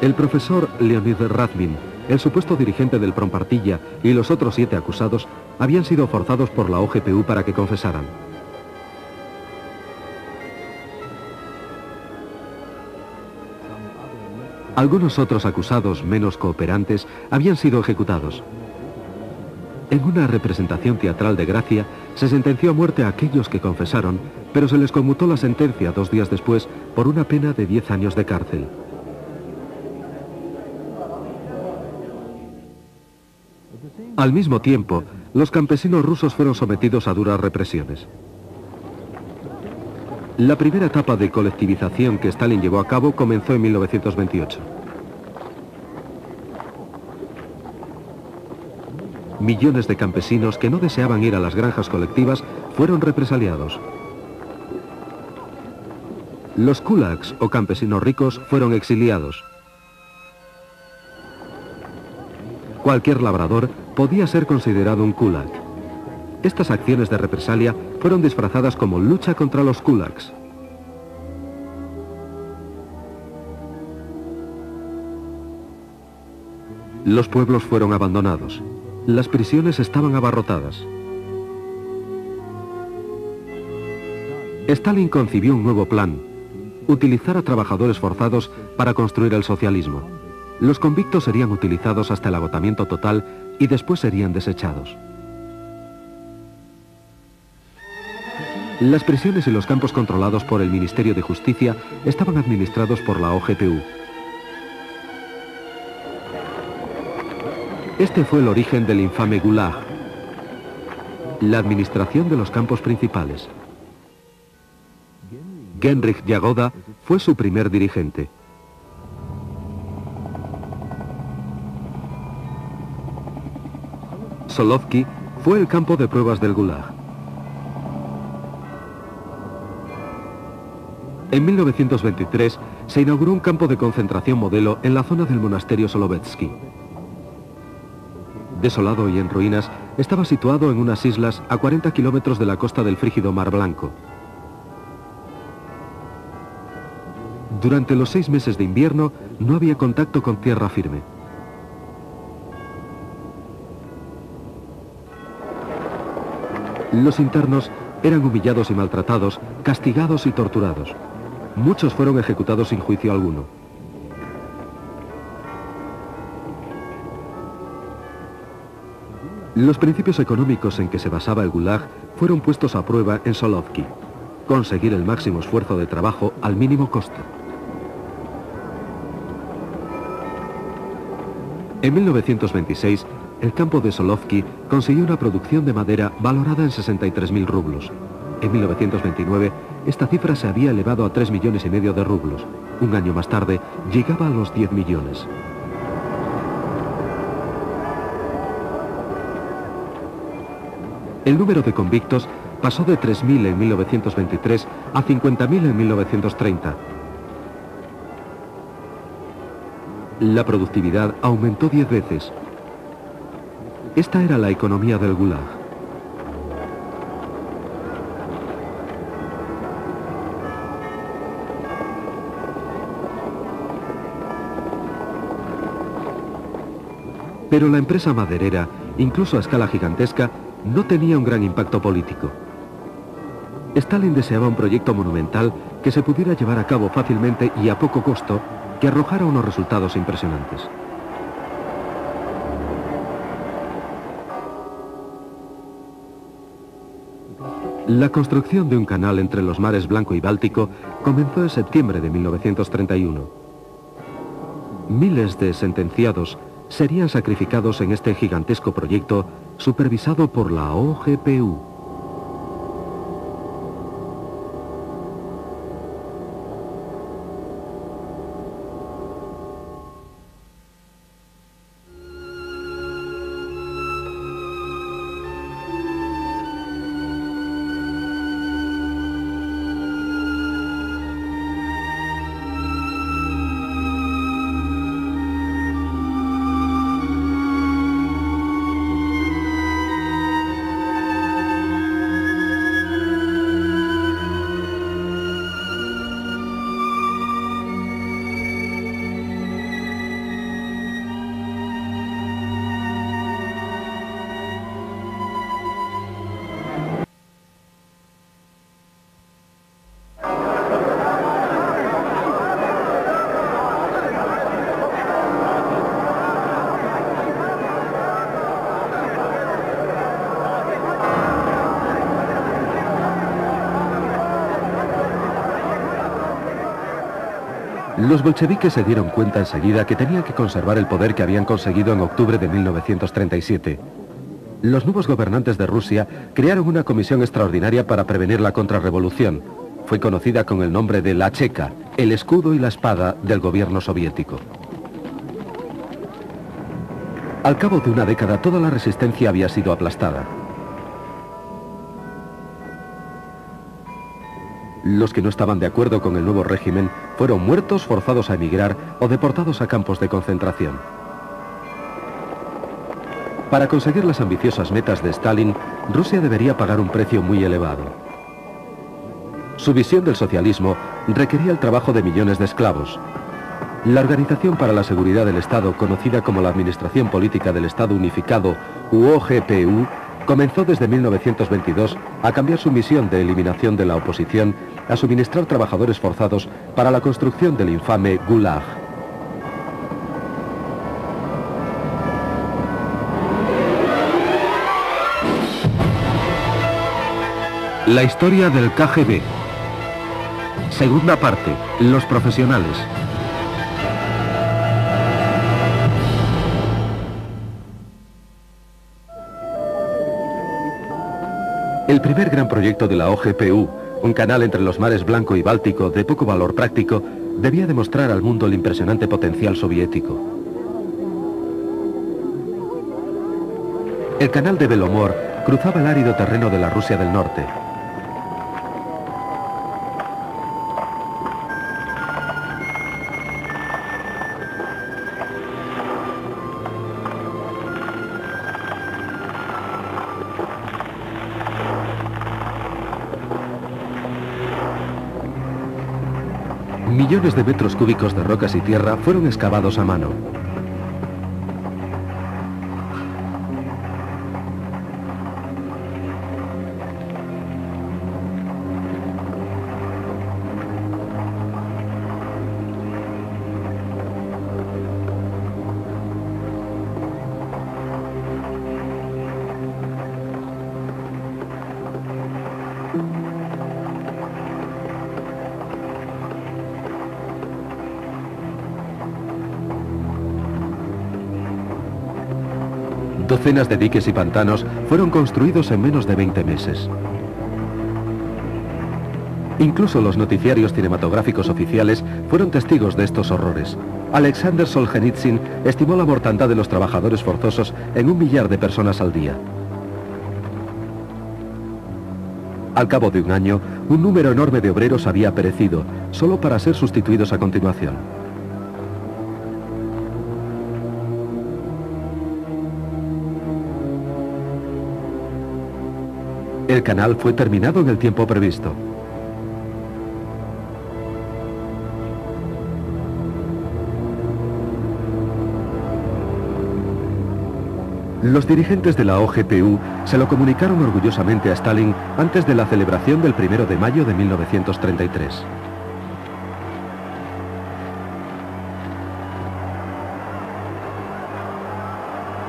El profesor Leonid Radmin, el supuesto dirigente del Prompartilla, y los otros 7 acusados habían sido forzados por la OGPU para que confesaran. Algunos otros acusados menos cooperantes habían sido ejecutados. En una representación teatral de Gracia, se sentenció a muerte a aquellos que confesaron, pero se les conmutó la sentencia 2 días después por una pena de 10 años de cárcel. Al mismo tiempo, los campesinos rusos fueron sometidos a duras represiones. La primera etapa de colectivización que Stalin llevó a cabo comenzó en 1928. Millones de campesinos que no deseaban ir a las granjas colectivas fueron represaliados. Los kulaks, o campesinos ricos, fueron exiliados. Cualquier labrador podía ser considerado un kulak. Estas acciones de represalia fueron disfrazadas como lucha contra los kulaks. Los pueblos fueron abandonados. Las prisiones estaban abarrotadas. Stalin concibió un nuevo plan: utilizar a trabajadores forzados para construir el socialismo. Los convictos serían utilizados hasta el agotamiento total y después serían desechados. Las prisiones y los campos controlados por el Ministerio de Justicia estaban administrados por la OGPU. Este fue el origen del infame Gulag, la administración de los campos principales. Genrikh Yagoda fue su primer dirigente. Solovki fue el campo de pruebas del Gulag. En 1923 se inauguró un campo de concentración modelo en la zona del monasterio Solovetsky. Desolado y en ruinas, estaba situado en unas islas a 40 kilómetros de la costa del frígido Mar Blanco. Durante los 6 meses de invierno no había contacto con tierra firme. Los internos eran humillados y maltratados, castigados y torturados. Muchos fueron ejecutados sin juicio alguno. Los principios económicos en que se basaba el Gulag fueron puestos a prueba en Solovki: conseguir el máximo esfuerzo de trabajo al mínimo costo. En 1926, el campo de Solovki consiguió una producción de madera valorada en 63.000 rublos. En 1929, esta cifra se había elevado a 3,5 millones de rublos. Un año más tarde, llegaba a los 10 millones. El número de convictos pasó de 3.000 en 1923 a 50.000 en 1930. La productividad aumentó 10 veces. Esta era la economía del Gulag. Pero la empresa maderera, incluso a escala gigantesca, no tenía un gran impacto político. Stalin deseaba un proyecto monumental que se pudiera llevar a cabo fácilmente y a poco costo, que arrojara unos resultados impresionantes. La construcción de un canal entre los mares Blanco y Báltico comenzó en septiembre de 1931. Miles de sentenciados serían sacrificados en este gigantesco proyecto supervisado por la OGPU. Los bolcheviques se dieron cuenta enseguida que tenían que conservar el poder que habían conseguido en octubre de 1937. Los nuevos gobernantes de Rusia crearon una comisión extraordinaria para prevenir la contrarrevolución. Fue conocida con el nombre de la Checa, el escudo y la espada del gobierno soviético. Al cabo de una década, toda la resistencia había sido aplastada. Los que no estaban de acuerdo con el nuevo régimen fueron muertos, forzados a emigrar o deportados a campos de concentración. Para conseguir las ambiciosas metas de Stalin, Rusia debería pagar un precio muy elevado. Su visión del socialismo requería el trabajo de millones de esclavos. La Organización para la Seguridad del Estado, conocida como la Administración Política del Estado Unificado, OGPU, comenzó desde 1922 a cambiar su misión de eliminación de la oposición a suministrar trabajadores forzados para la construcción del infame Gulag. La historia del KGB. Segunda parte, los profesionales. El primer gran proyecto de la OGPU, un canal entre los mares Blanco y Báltico de poco valor práctico, debía demostrar al mundo el impresionante potencial soviético. El canal de Belomor cruzaba el árido terreno de la Rusia del Norte. Millones de metros cúbicos de rocas y tierra fueron excavados a mano. Docenas de diques y pantanos fueron construidos en menos de 20 meses. Incluso los noticiarios cinematográficos oficiales fueron testigos de estos horrores. Alexander Solzhenitsyn estimó la mortandad de los trabajadores forzosos en 1 millar de personas al día. Al cabo de un año, un número enorme de obreros había perecido, solo para ser sustituidos a continuación. El canal fue terminado en el tiempo previsto. Los dirigentes de la OGPU se lo comunicaron orgullosamente a Stalin antes de la celebración del 1 de mayo de 1933.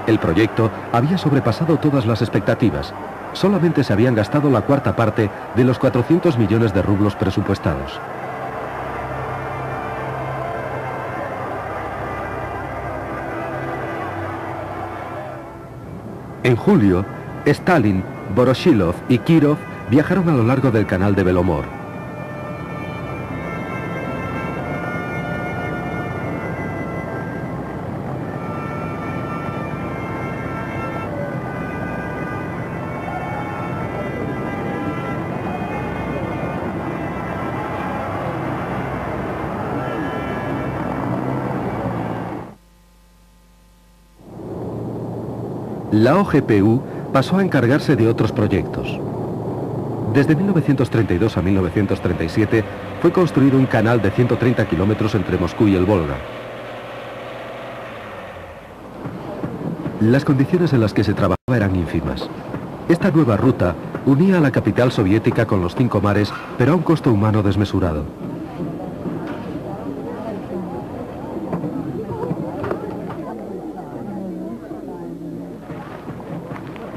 El proyecto había sobrepasado todas las expectativas. Solamente se habían gastado la cuarta parte de los 400 millones de rublos presupuestados. En julio, Stalin, Voroshilov y Kirov viajaron a lo largo del canal de Belomor. La OGPU pasó a encargarse de otros proyectos. Desde 1932 a 1937 fue construido un canal de 130 kilómetros entre Moscú y el Volga. Las condiciones en las que se trabajaba eran ínfimas. Esta nueva ruta unía a la capital soviética con los 5 mares, pero a un costo humano desmesurado.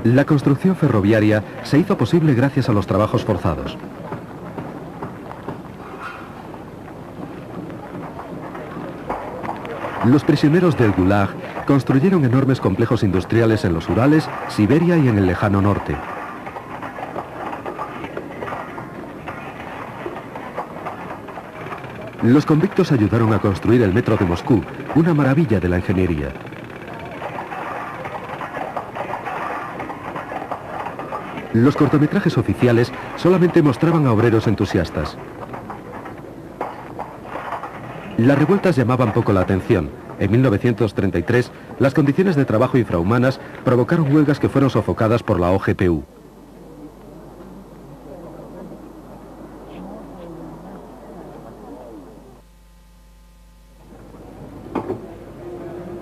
La construcción ferroviaria se hizo posible gracias a los trabajos forzados. Los prisioneros del Gulag construyeron enormes complejos industriales en los Urales, Siberia y en el lejano norte. Los convictos ayudaron a construir el metro de Moscú, una maravilla de la ingeniería. Los cortometrajes oficiales solamente mostraban a obreros entusiastas. Las revueltas llamaban poco la atención. En 1933, las condiciones de trabajo infrahumanas provocaron huelgas que fueron sofocadas por la OGPU.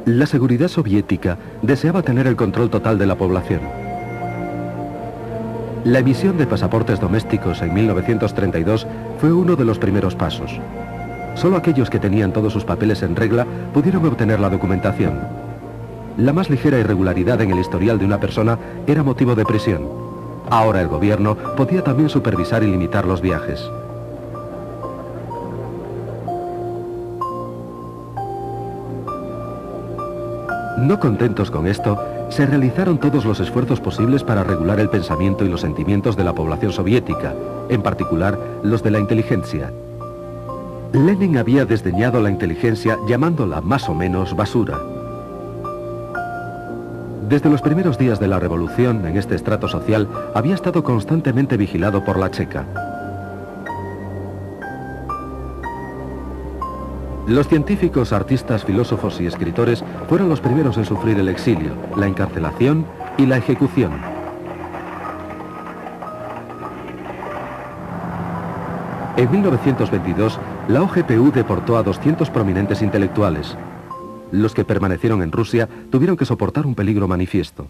La seguridad soviética deseaba tener el control total de la población. La emisión de pasaportes domésticos en 1932 fue uno de los primeros pasos. Solo aquellos que tenían todos sus papeles en regla pudieron obtener la documentación. La más ligera irregularidad en el historial de una persona era motivo de prisión. Ahora el gobierno podía también supervisar y limitar los viajes. No contentos con esto, se realizaron todos los esfuerzos posibles para regular el pensamiento y los sentimientos de la población soviética, en particular los de la inteligencia. Lenin había desdeñado la inteligencia llamándola más o menos basura. Desde los primeros días de la revolución, en este estrato social, había estado constantemente vigilado por la Checa. Los científicos, artistas, filósofos y escritores fueron los primeros en sufrir el exilio, la encarcelación y la ejecución. En 1922, la OGPU deportó a 200 prominentes intelectuales. Los que permanecieron en Rusia tuvieron que soportar un peligro manifiesto.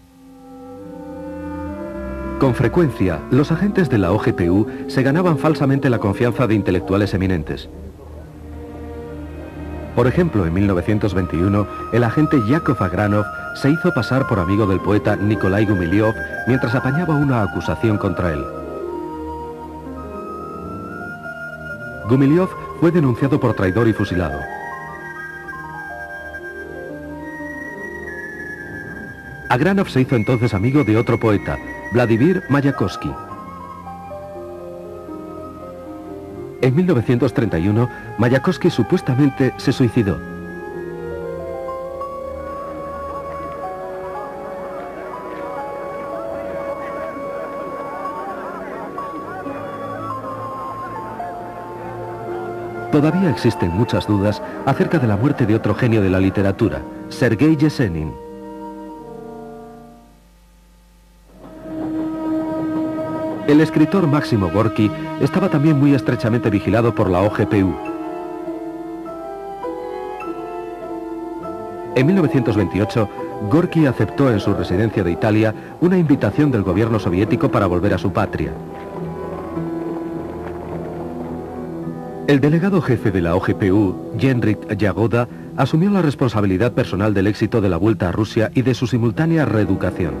Con frecuencia, los agentes de la OGPU se ganaban falsamente la confianza de intelectuales eminentes. Por ejemplo, en 1921, el agente Yakov Agranov se hizo pasar por amigo del poeta Nikolai Gumilyov mientras apañaba una acusación contra él. Gumilyov fue denunciado por traidor y fusilado. Agranov se hizo entonces amigo de otro poeta, Vladimir Mayakovsky. En 1931, Mayakovsky supuestamente se suicidó. Todavía existen muchas dudas acerca de la muerte de otro genio de la literatura, Sergei Yesenin. El escritor Máximo Gorki estaba también muy estrechamente vigilado por la OGPU. En 1928, Gorki aceptó en su residencia de Italia una invitación del gobierno soviético para volver a su patria. El delegado jefe de la OGPU, Jendrik Jagoda, asumió la responsabilidad personal del éxito de la vuelta a Rusia y de su simultánea reeducación.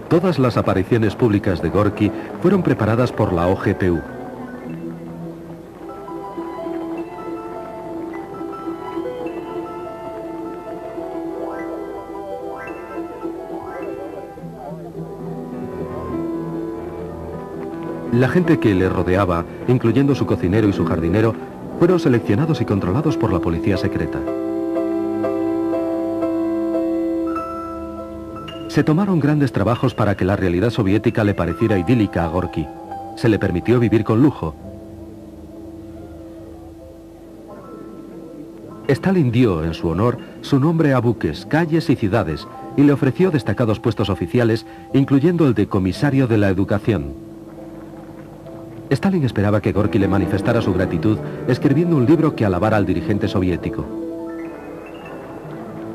Todas las apariciones públicas de Gorki fueron preparadas por la OGPU. La gente que le rodeaba, incluyendo su cocinero y su jardinero, fueron seleccionados y controlados por la policía secreta. Se tomaron grandes trabajos para que la realidad soviética le pareciera idílica a Gorki. Se le permitió vivir con lujo. Stalin dio, en su honor, su nombre a buques, calles y ciudades, y le ofreció destacados puestos oficiales, incluyendo el de comisario de la educación. Stalin esperaba que Gorki le manifestara su gratitud escribiendo un libro que alabara al dirigente soviético.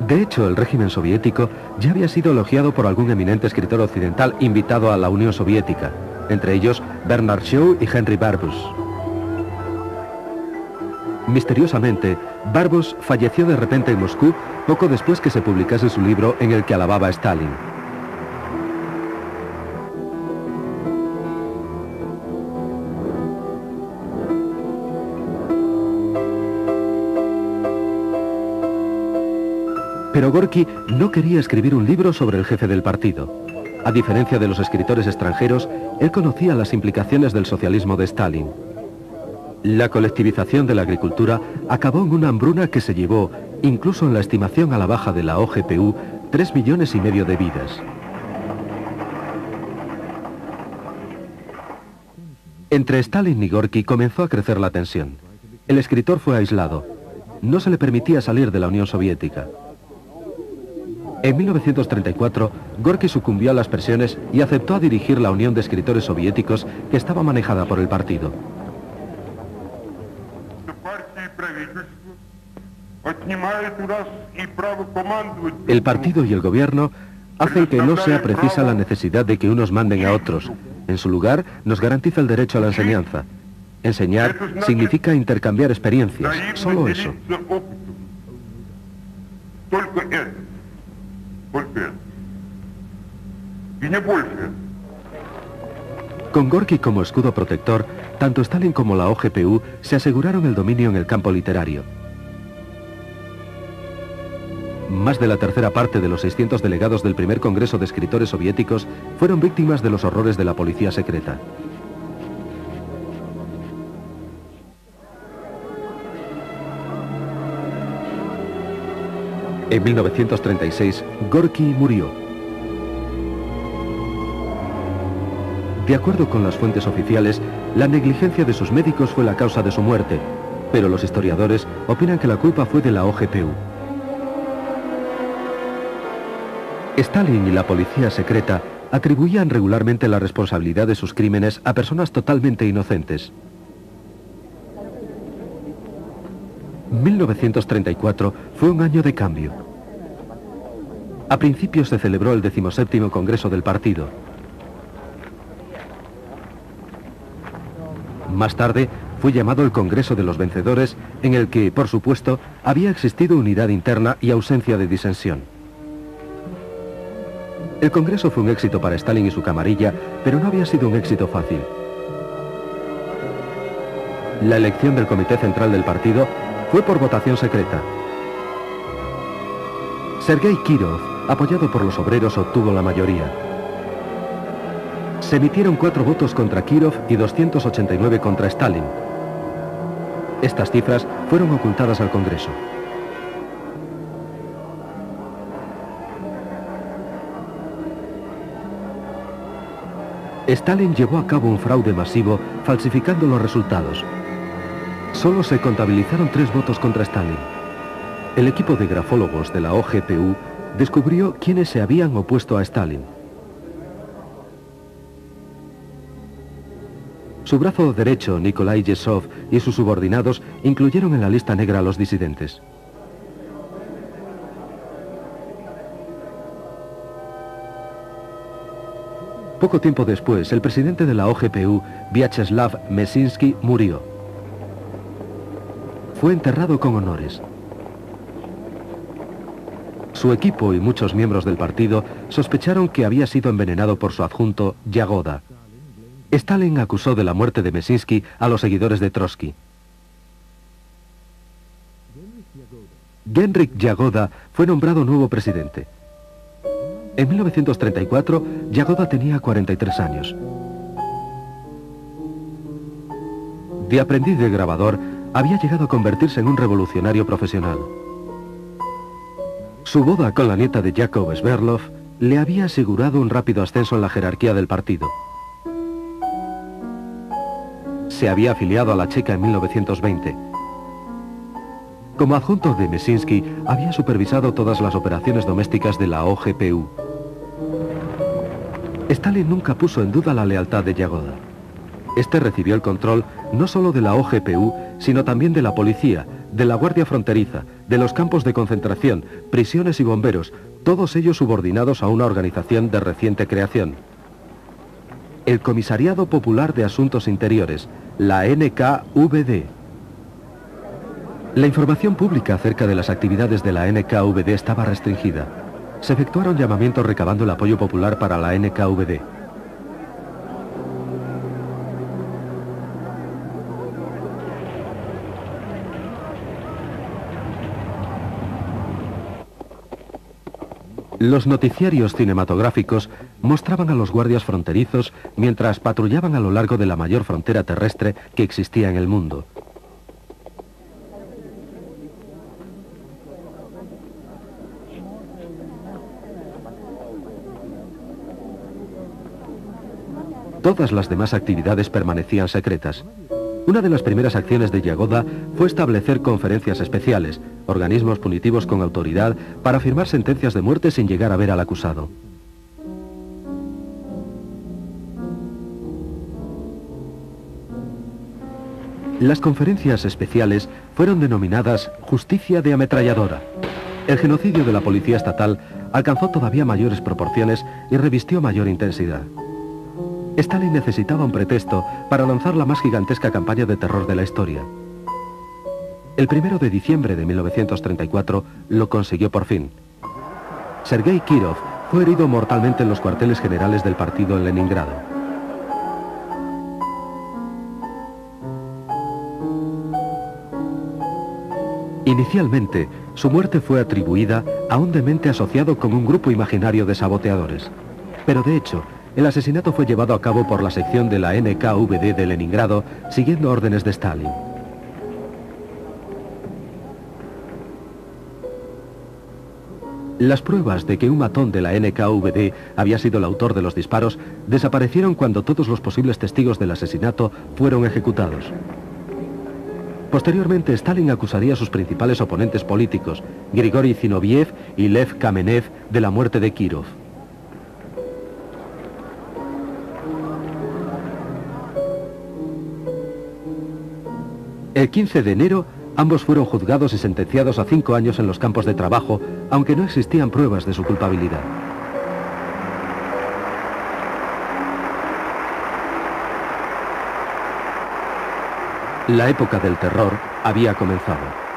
De hecho, el régimen soviético ya había sido elogiado por algún eminente escritor occidental invitado a la Unión Soviética, entre ellos Bernard Shaw y Henry Barbus. Misteriosamente, Barbus falleció de repente en Moscú poco después que se publicase su libro en el que alababa a Stalin. Pero Gorki no quería escribir un libro sobre el jefe del partido. A diferencia de los escritores extranjeros, él conocía las implicaciones del socialismo de Stalin. La colectivización de la agricultura acabó en una hambruna que se llevó, incluso en la estimación a la baja de la OGPU, 3,5 millones de vidas. Entre Stalin y Gorki comenzó a crecer la tensión. El escritor fue aislado. No se le permitía salir de la Unión Soviética. En 1934, Gorki sucumbió a las presiones y aceptó a dirigir la Unión de Escritores Soviéticos, que estaba manejada por el partido. El partido y el gobierno hacen que no sea precisa la necesidad de que unos manden a otros. En su lugar, nos garantiza el derecho a la enseñanza. Enseñar significa intercambiar experiencias, solo eso. Con Gorki como escudo protector, tanto Stalin como la OGPU se aseguraron el dominio en el campo literario. Más de la tercera parte de los 600 delegados del primer Congreso de Escritores Soviéticos fueron víctimas de los horrores de la policía secreta. En 1936, Gorki murió. De acuerdo con las fuentes oficiales, la negligencia de sus médicos fue la causa de su muerte, pero los historiadores opinan que la culpa fue de la OGPU. Stalin y la policía secreta atribuían regularmente la responsabilidad de sus crímenes a personas totalmente inocentes. 1934 fue un año de cambio. A principios se celebró el 17º Congreso del partido. Más tarde fue llamado el Congreso de los Vencedores, en el que, por supuesto, había existido unidad interna y ausencia de disensión. El Congreso fue un éxito para Stalin y su camarilla, pero no había sido un éxito fácil. La elección del Comité Central del partido fue por votación secreta. Sergei Kirov, apoyado por los obreros, obtuvo la mayoría. Se emitieron 4 votos contra Kirov y 289 contra Stalin. Estas cifras fueron ocultadas al Congreso. Stalin llevó a cabo un fraude masivo falsificando los resultados. Solo se contabilizaron 3 votos contra Stalin. El equipo de grafólogos de la OGPU descubrió quiénes se habían opuesto a Stalin. Su brazo derecho, Nikolai Yezhov, y sus subordinados incluyeron en la lista negra a los disidentes. Poco tiempo después, el presidente de la OGPU, Vyacheslav Mesinsky, murió. Fue enterrado con honores. Su equipo y muchos miembros del partido sospecharon que había sido envenenado por su adjunto, Yagoda. Stalin acusó de la muerte de Mesinsky a los seguidores de Trotsky. Genrikh Yagoda fue nombrado nuevo presidente. En 1934, Yagoda tenía 43 años. De aprendiz de grabador, había llegado a convertirse en un revolucionario profesional. Su boda con la nieta de Yakov Sverdlov le había asegurado un rápido ascenso en la jerarquía del partido. Se había afiliado a la Checa en 1920. Como adjunto de Mesinsky, había supervisado todas las operaciones domésticas de la OGPU. Stalin nunca puso en duda la lealtad de Yagoda. Este recibió el control no solo de la OGPU, sino también de la policía, de la Guardia Fronteriza, de los campos de concentración, prisiones y bomberos, todos ellos subordinados a una organización de reciente creación. El Comisariado Popular de Asuntos Interiores, la NKVD. La información pública acerca de las actividades de la NKVD estaba restringida. Se efectuaron llamamientos recabando el apoyo popular para la NKVD. Los noticiarios cinematográficos mostraban a los guardias fronterizos mientras patrullaban a lo largo de la mayor frontera terrestre que existía en el mundo. Todas las demás actividades permanecían secretas. Una de las primeras acciones de Yagoda fue establecer conferencias especiales, organismos punitivos con autoridad para firmar sentencias de muerte sin llegar a ver al acusado. Las conferencias especiales fueron denominadas justicia de ametralladora. El genocidio de la policía estatal alcanzó todavía mayores proporciones y revistió mayor intensidad. Stalin necesitaba un pretexto para lanzar la más gigantesca campaña de terror de la historia. El 1 de diciembre de 1934 lo consiguió por fin. Sergei Kirov fue herido mortalmente en los cuarteles generales del partido en Leningrado. Inicialmente, su muerte fue atribuida a un demente asociado con un grupo imaginario de saboteadores. Pero de hecho, el asesinato fue llevado a cabo por la sección de la NKVD de Leningrado, siguiendo órdenes de Stalin. Las pruebas de que un matón de la NKVD había sido el autor de los disparos desaparecieron cuando todos los posibles testigos del asesinato fueron ejecutados. Posteriormente, Stalin acusaría a sus principales oponentes políticos, Grigori Zinoviev y Lev Kamenev, de la muerte de Kirov. El 15 de enero, ambos fueron juzgados y sentenciados a 5 años en los campos de trabajo, aunque no existían pruebas de su culpabilidad. La época del terror había comenzado.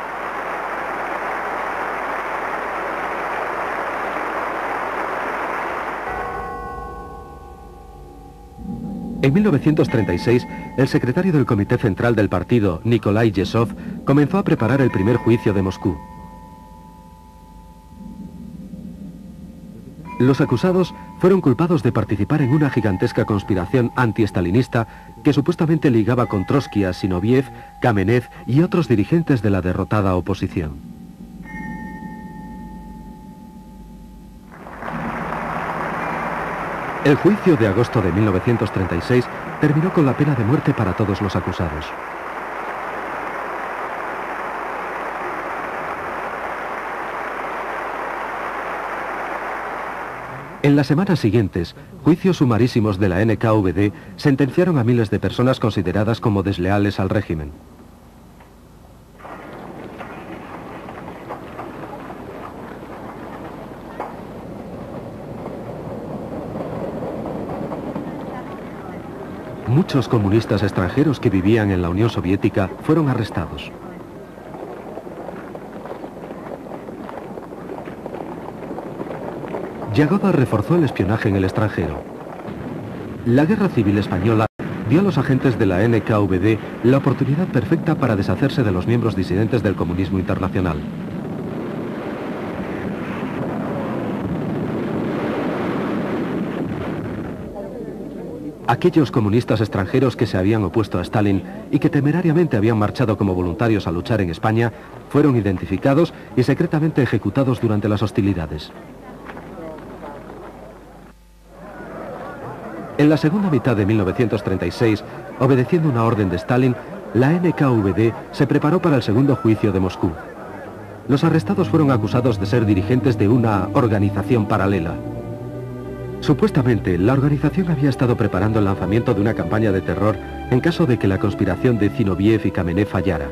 En 1936, el secretario del Comité Central del partido, Nikolai Yezhov, comenzó a preparar el primer juicio de Moscú. Los acusados fueron culpados de participar en una gigantesca conspiración anti-estalinista que supuestamente ligaba con Trotsky a Zinoviev, Kamenev y otros dirigentes de la derrotada oposición. El juicio de agosto de 1936 terminó con la pena de muerte para todos los acusados. En las semanas siguientes, juicios sumarísimos de la NKVD sentenciaron a miles de personas consideradas como desleales al régimen. Muchos comunistas extranjeros que vivían en la Unión Soviética fueron arrestados. Yagoda reforzó el espionaje en el extranjero. La Guerra Civil Española dio a los agentes de la NKVD la oportunidad perfecta para deshacerse de los miembros disidentes del comunismo internacional. Aquellos comunistas extranjeros que se habían opuesto a Stalin y que temerariamente habían marchado como voluntarios a luchar en España fueron identificados y secretamente ejecutados durante las hostilidades. En la segunda mitad de 1936, obedeciendo una orden de Stalin, la NKVD se preparó para el segundo juicio de Moscú. Los arrestados fueron acusados de ser dirigentes de una organización paralela. Supuestamente, la organización había estado preparando el lanzamiento de una campaña de terror en caso de que la conspiración de Zinoviev y Kamenev fallara.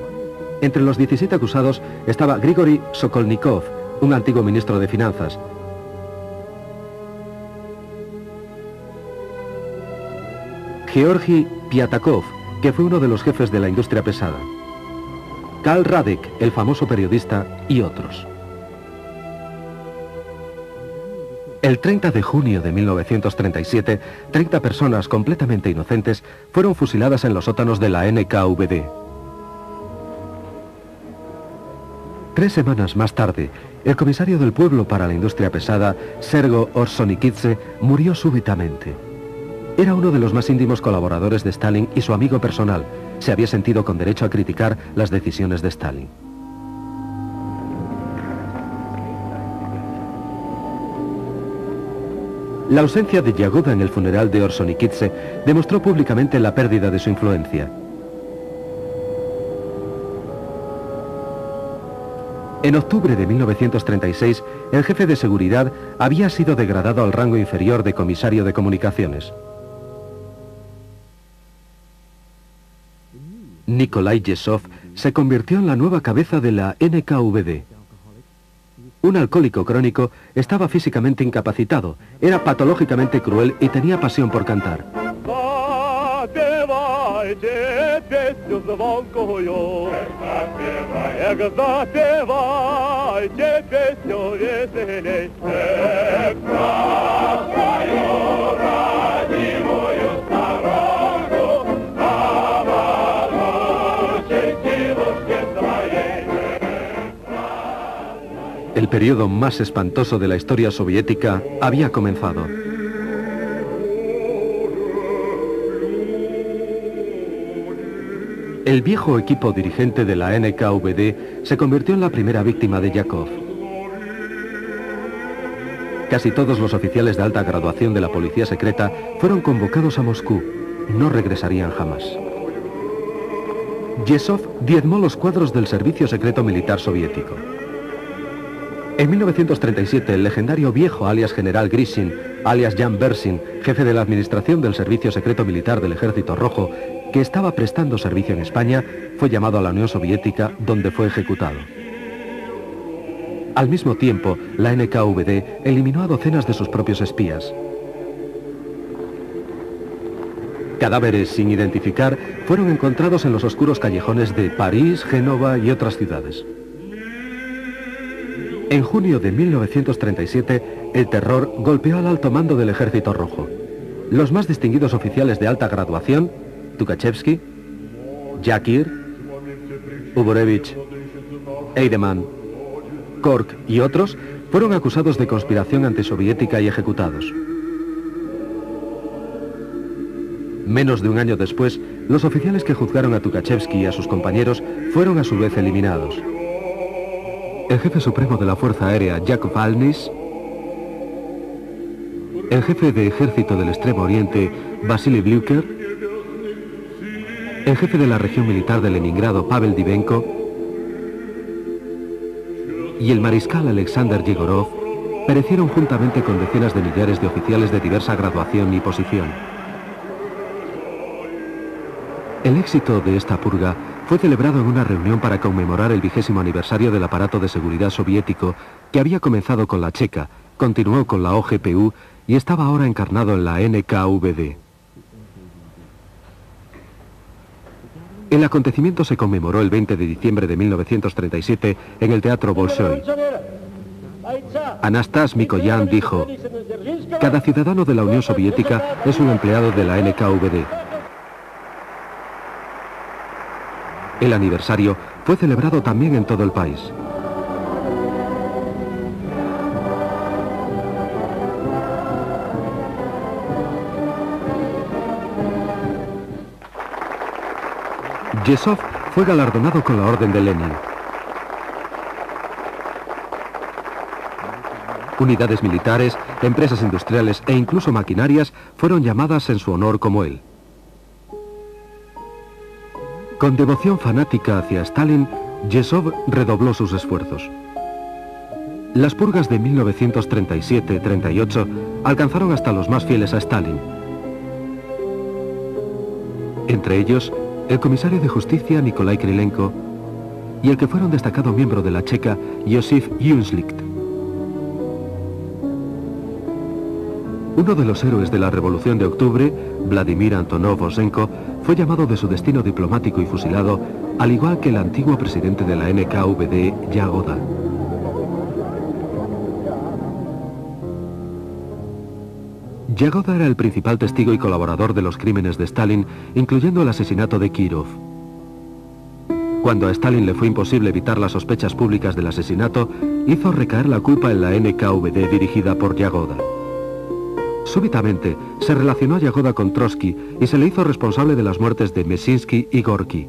Entre los 17 acusados estaba Grigori Sokolnikov, un antiguo ministro de Finanzas. Georgi Piatakov, que fue uno de los jefes de la industria pesada. Karl Radek, el famoso periodista, y otros. El 30 de junio de 1937, 30 personas completamente inocentes fueron fusiladas en los sótanos de la NKVD. 3 semanas más tarde, el comisario del pueblo para la industria pesada, Sergo Orsonikidze, murió súbitamente. Era uno de los más íntimos colaboradores de Stalin y su amigo personal. Se había sentido con derecho a criticar las decisiones de Stalin. La ausencia de Yagoda en el funeral de Orsonikidze demostró públicamente la pérdida de su influencia. En octubre de 1936, el jefe de seguridad había sido degradado al rango inferior de comisario de comunicaciones. Nikolai Yesov se convirtió en la nueva cabeza de la NKVD. Un alcohólico crónico estaba físicamente incapacitado, era patológicamente cruel y tenía pasión por cantar. El periodo más espantoso de la historia soviética había comenzado. El viejo equipo dirigente de la NKVD se convirtió en la primera víctima de Yakov. Casi todos los oficiales de alta graduación de la policía secreta fueron convocados a Moscú. No regresarían jamás. Yesov diezmó los cuadros del servicio secreto militar soviético. En 1937, el legendario viejo alias general Grishin, alias Jan Bersin, jefe de la administración del Servicio Secreto Militar del Ejército Rojo, que estaba prestando servicio en España, fue llamado a la Unión Soviética, donde fue ejecutado. Al mismo tiempo, la NKVD eliminó a docenas de sus propios espías. Cadáveres sin identificar fueron encontrados en los oscuros callejones de París, Génova y otras ciudades. En junio de 1937, el terror golpeó al alto mando del Ejército Rojo. Los más distinguidos oficiales de alta graduación, Tukhachevsky, Yakir, Uborevich, Eidemann, Kork y otros, fueron acusados de conspiración antisoviética y ejecutados. Menos de un año después, los oficiales que juzgaron a Tukhachevsky y a sus compañeros fueron a su vez eliminados. El jefe supremo de la Fuerza Aérea, Yakov Alnis, el jefe de ejército del Extremo Oriente, Vasily Blyuker, el jefe de la región militar de Leningrado, Pavel Divenko, y el mariscal Alexander Yegorov perecieron juntamente con decenas de millares de oficiales de diversa graduación y posición. El éxito de esta purga fue celebrado en una reunión para conmemorar el 20º aniversario del aparato de seguridad soviético que había comenzado con la Checa, continuó con la OGPU y estaba ahora encarnado en la NKVD. El acontecimiento se conmemoró el 20 de diciembre de 1937 en el Teatro Bolshoi. Anastas Mikoyan dijo: "Cada ciudadano de la Unión Soviética es un empleado de la NKVD". El aniversario fue celebrado también en todo el país. Yezhov fue galardonado con la Orden de Lenin. Unidades militares, empresas industriales e incluso maquinarias fueron llamadas en su honor como él. Con devoción fanática hacia Stalin, Yezhov redobló sus esfuerzos. Las purgas de 1937-38 alcanzaron hasta los más fieles a Stalin. Entre ellos, el comisario de justicia Nikolai Krylenko y el que fuera un destacado miembro de la Checa, Josif Jünslicht. Uno de los héroes de la Revolución de Octubre, Vladimir Antonov Osenko, fue llamado de su destino diplomático y fusilado, al igual que el antiguo presidente de la NKVD, Yagoda. Yagoda era el principal testigo y colaborador de los crímenes de Stalin, incluyendo el asesinato de Kirov. Cuando a Stalin le fue imposible evitar las sospechas públicas del asesinato, hizo recaer la culpa en la NKVD dirigida por Yagoda. Súbitamente, se relacionó a Yagoda con Trotsky y se le hizo responsable de las muertes de Mesinsky y Gorky.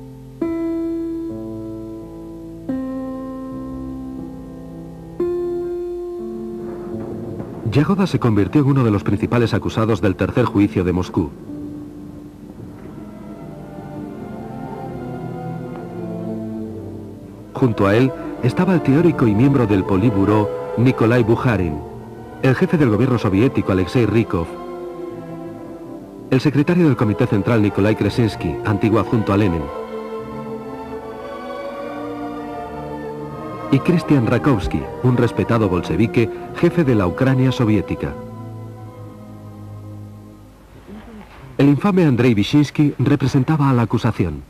Yagoda se convirtió en uno de los principales acusados del tercer juicio de Moscú. Junto a él estaba el teórico y miembro del Politburó Nikolai Bukharin, el jefe del gobierno soviético Alexei Rykov, el secretario del Comité Central Nikolai Kresinsky, antiguo adjunto a Lenin, y Christian Rakovsky, un respetado bolchevique, jefe de la Ucrania soviética. El infame Andrei Vyshinsky representaba a la acusación.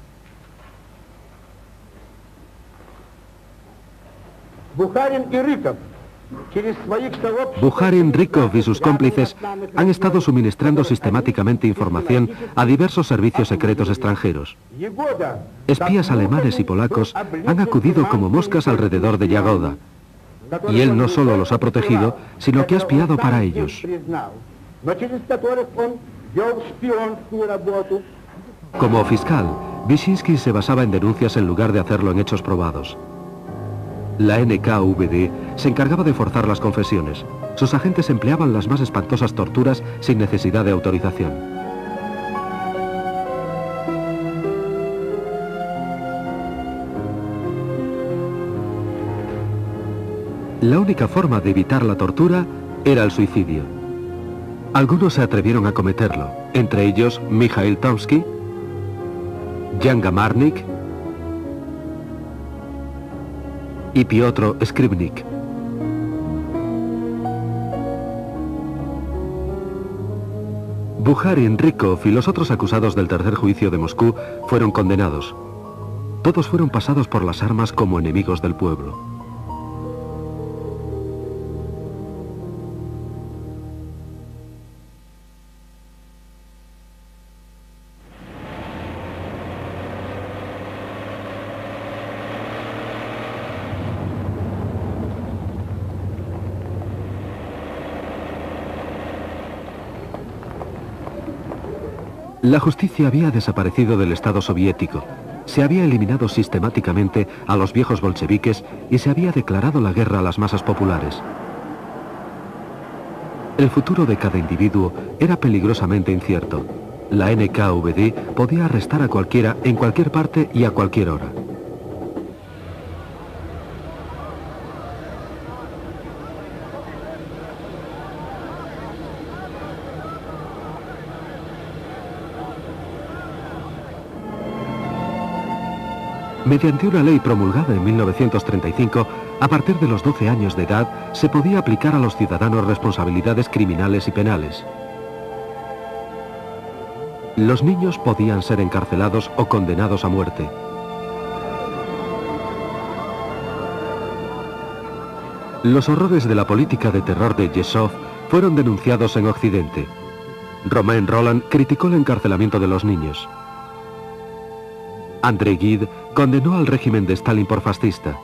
Bukharin, Rykov y sus cómplices han estado suministrando sistemáticamente información a diversos servicios secretos extranjeros. Espías alemanes y polacos han acudido como moscas alrededor de Yagoda, y él no solo los ha protegido, sino que ha espiado para ellos. Como fiscal, Vyshinsky se basaba en denuncias en lugar de hacerlo en hechos probados. La NKVD se encargaba de forzar las confesiones. Sus agentes empleaban las más espantosas torturas sin necesidad de autorización. La única forma de evitar la tortura era el suicidio. Algunos se atrevieron a cometerlo, entre ellos Mikhail Tomsky, Jan Gamarnik y Piotr Skripnik. Bukharin, Rykov y los otros acusados del tercer juicio de Moscú fueron condenados. Todos fueron pasados por las armas como enemigos del pueblo. La justicia había desaparecido del Estado soviético, se había eliminado sistemáticamente a los viejos bolcheviques y se había declarado la guerra a las masas populares. El futuro de cada individuo era peligrosamente incierto. La NKVD podía arrestar a cualquiera en cualquier parte y a cualquier hora. Mediante una ley promulgada en 1935, a partir de los 12 años de edad, se podía aplicar a los ciudadanos responsabilidades criminales y penales. Los niños podían ser encarcelados o condenados a muerte. Los horrores de la política de terror de Yezhov fueron denunciados en Occidente. Romain Rolland criticó el encarcelamiento de los niños. André Gide condenó al régimen de Stalin por fascista.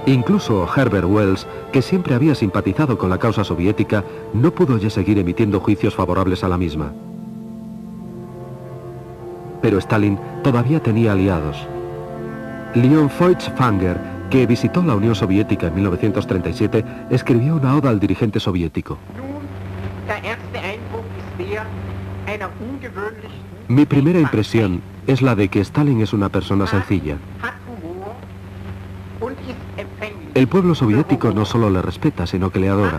Incluso Herbert Wells, que siempre había simpatizado con la causa soviética, no pudo ya seguir emitiendo juicios favorables a la misma. Pero Stalin todavía tenía aliados. Leon Feuchtwanger, que visitó la Unión Soviética en 1937, escribió una oda al dirigente soviético. Mi primera impresión es la de que Stalin es una persona sencilla. El pueblo soviético no solo le respeta, sino que le adora.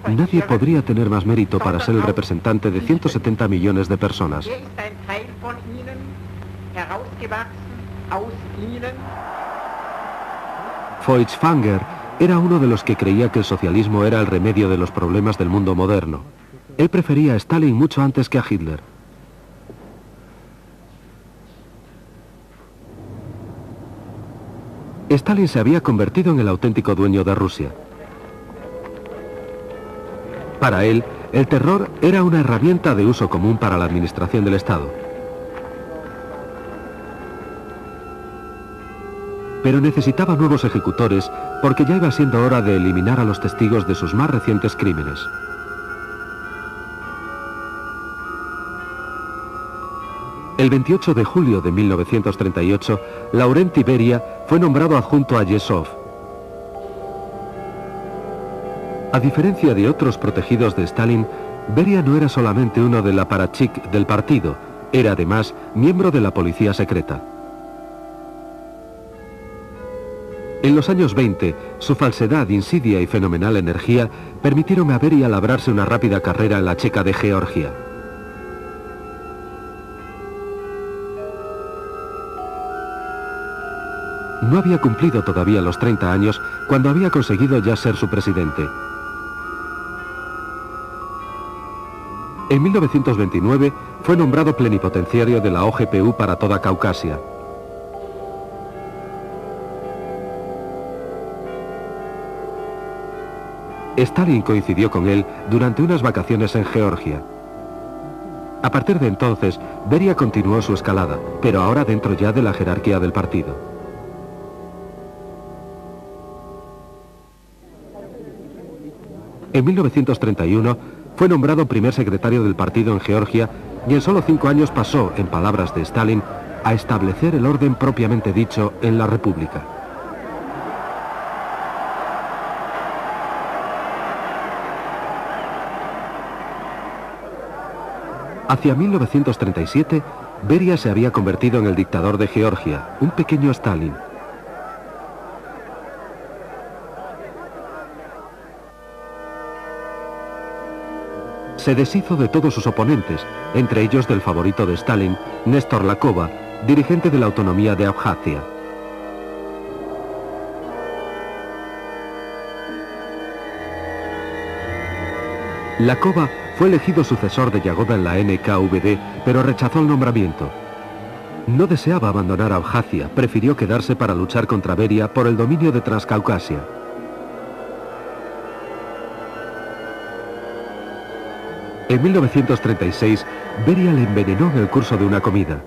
Nadie podría tener más mérito para ser el representante de 170 millones de personas. Feuchtwanger era uno de los que creía que el socialismo era el remedio de los problemas del mundo moderno. Él prefería a Stalin mucho antes que a Hitler. Stalin se había convertido en el auténtico dueño de Rusia. Para él, el terror era una herramienta de uso común para la administración del Estado. Pero necesitaba nuevos ejecutores porque ya iba siendo hora de eliminar a los testigos de sus más recientes crímenes. El 28 de julio de 1938, Laurenti Beria fue nombrado adjunto a Yezhov. A diferencia de otros protegidos de Stalin, Beria no era solamente uno del apparatchik del partido, era además miembro de la policía secreta. En los años 20, su falsedad, insidia y fenomenal energía permitieron a Beria labrarse una rápida carrera en la Checa de Georgia. No había cumplido todavía los 30 años cuando había conseguido ya ser su presidente. En 1929 fue nombrado plenipotenciario de la OGPU para toda Caucasia. Stalin coincidió con él durante unas vacaciones en Georgia. A partir de entonces, Beria continuó su escalada, pero ahora dentro ya de la jerarquía del partido. En 1931 fue nombrado primer secretario del partido en Georgia y en solo 5 años pasó, en palabras de Stalin, a establecer el orden propiamente dicho en la República. Hacia 1937, Beria se había convertido en el dictador de Georgia, un pequeño Stalin. Se deshizo de todos sus oponentes, entre ellos del favorito de Stalin, Néstor Lakova, dirigente de la autonomía de Abjasia. Lakova fue elegido sucesor de Yagoda en la NKVD, pero rechazó el nombramiento. No deseaba abandonar Abjasia, prefirió quedarse para luchar contra Beria por el dominio de Transcaucasia. En 1936, Beria le envenenó en el curso de una comida.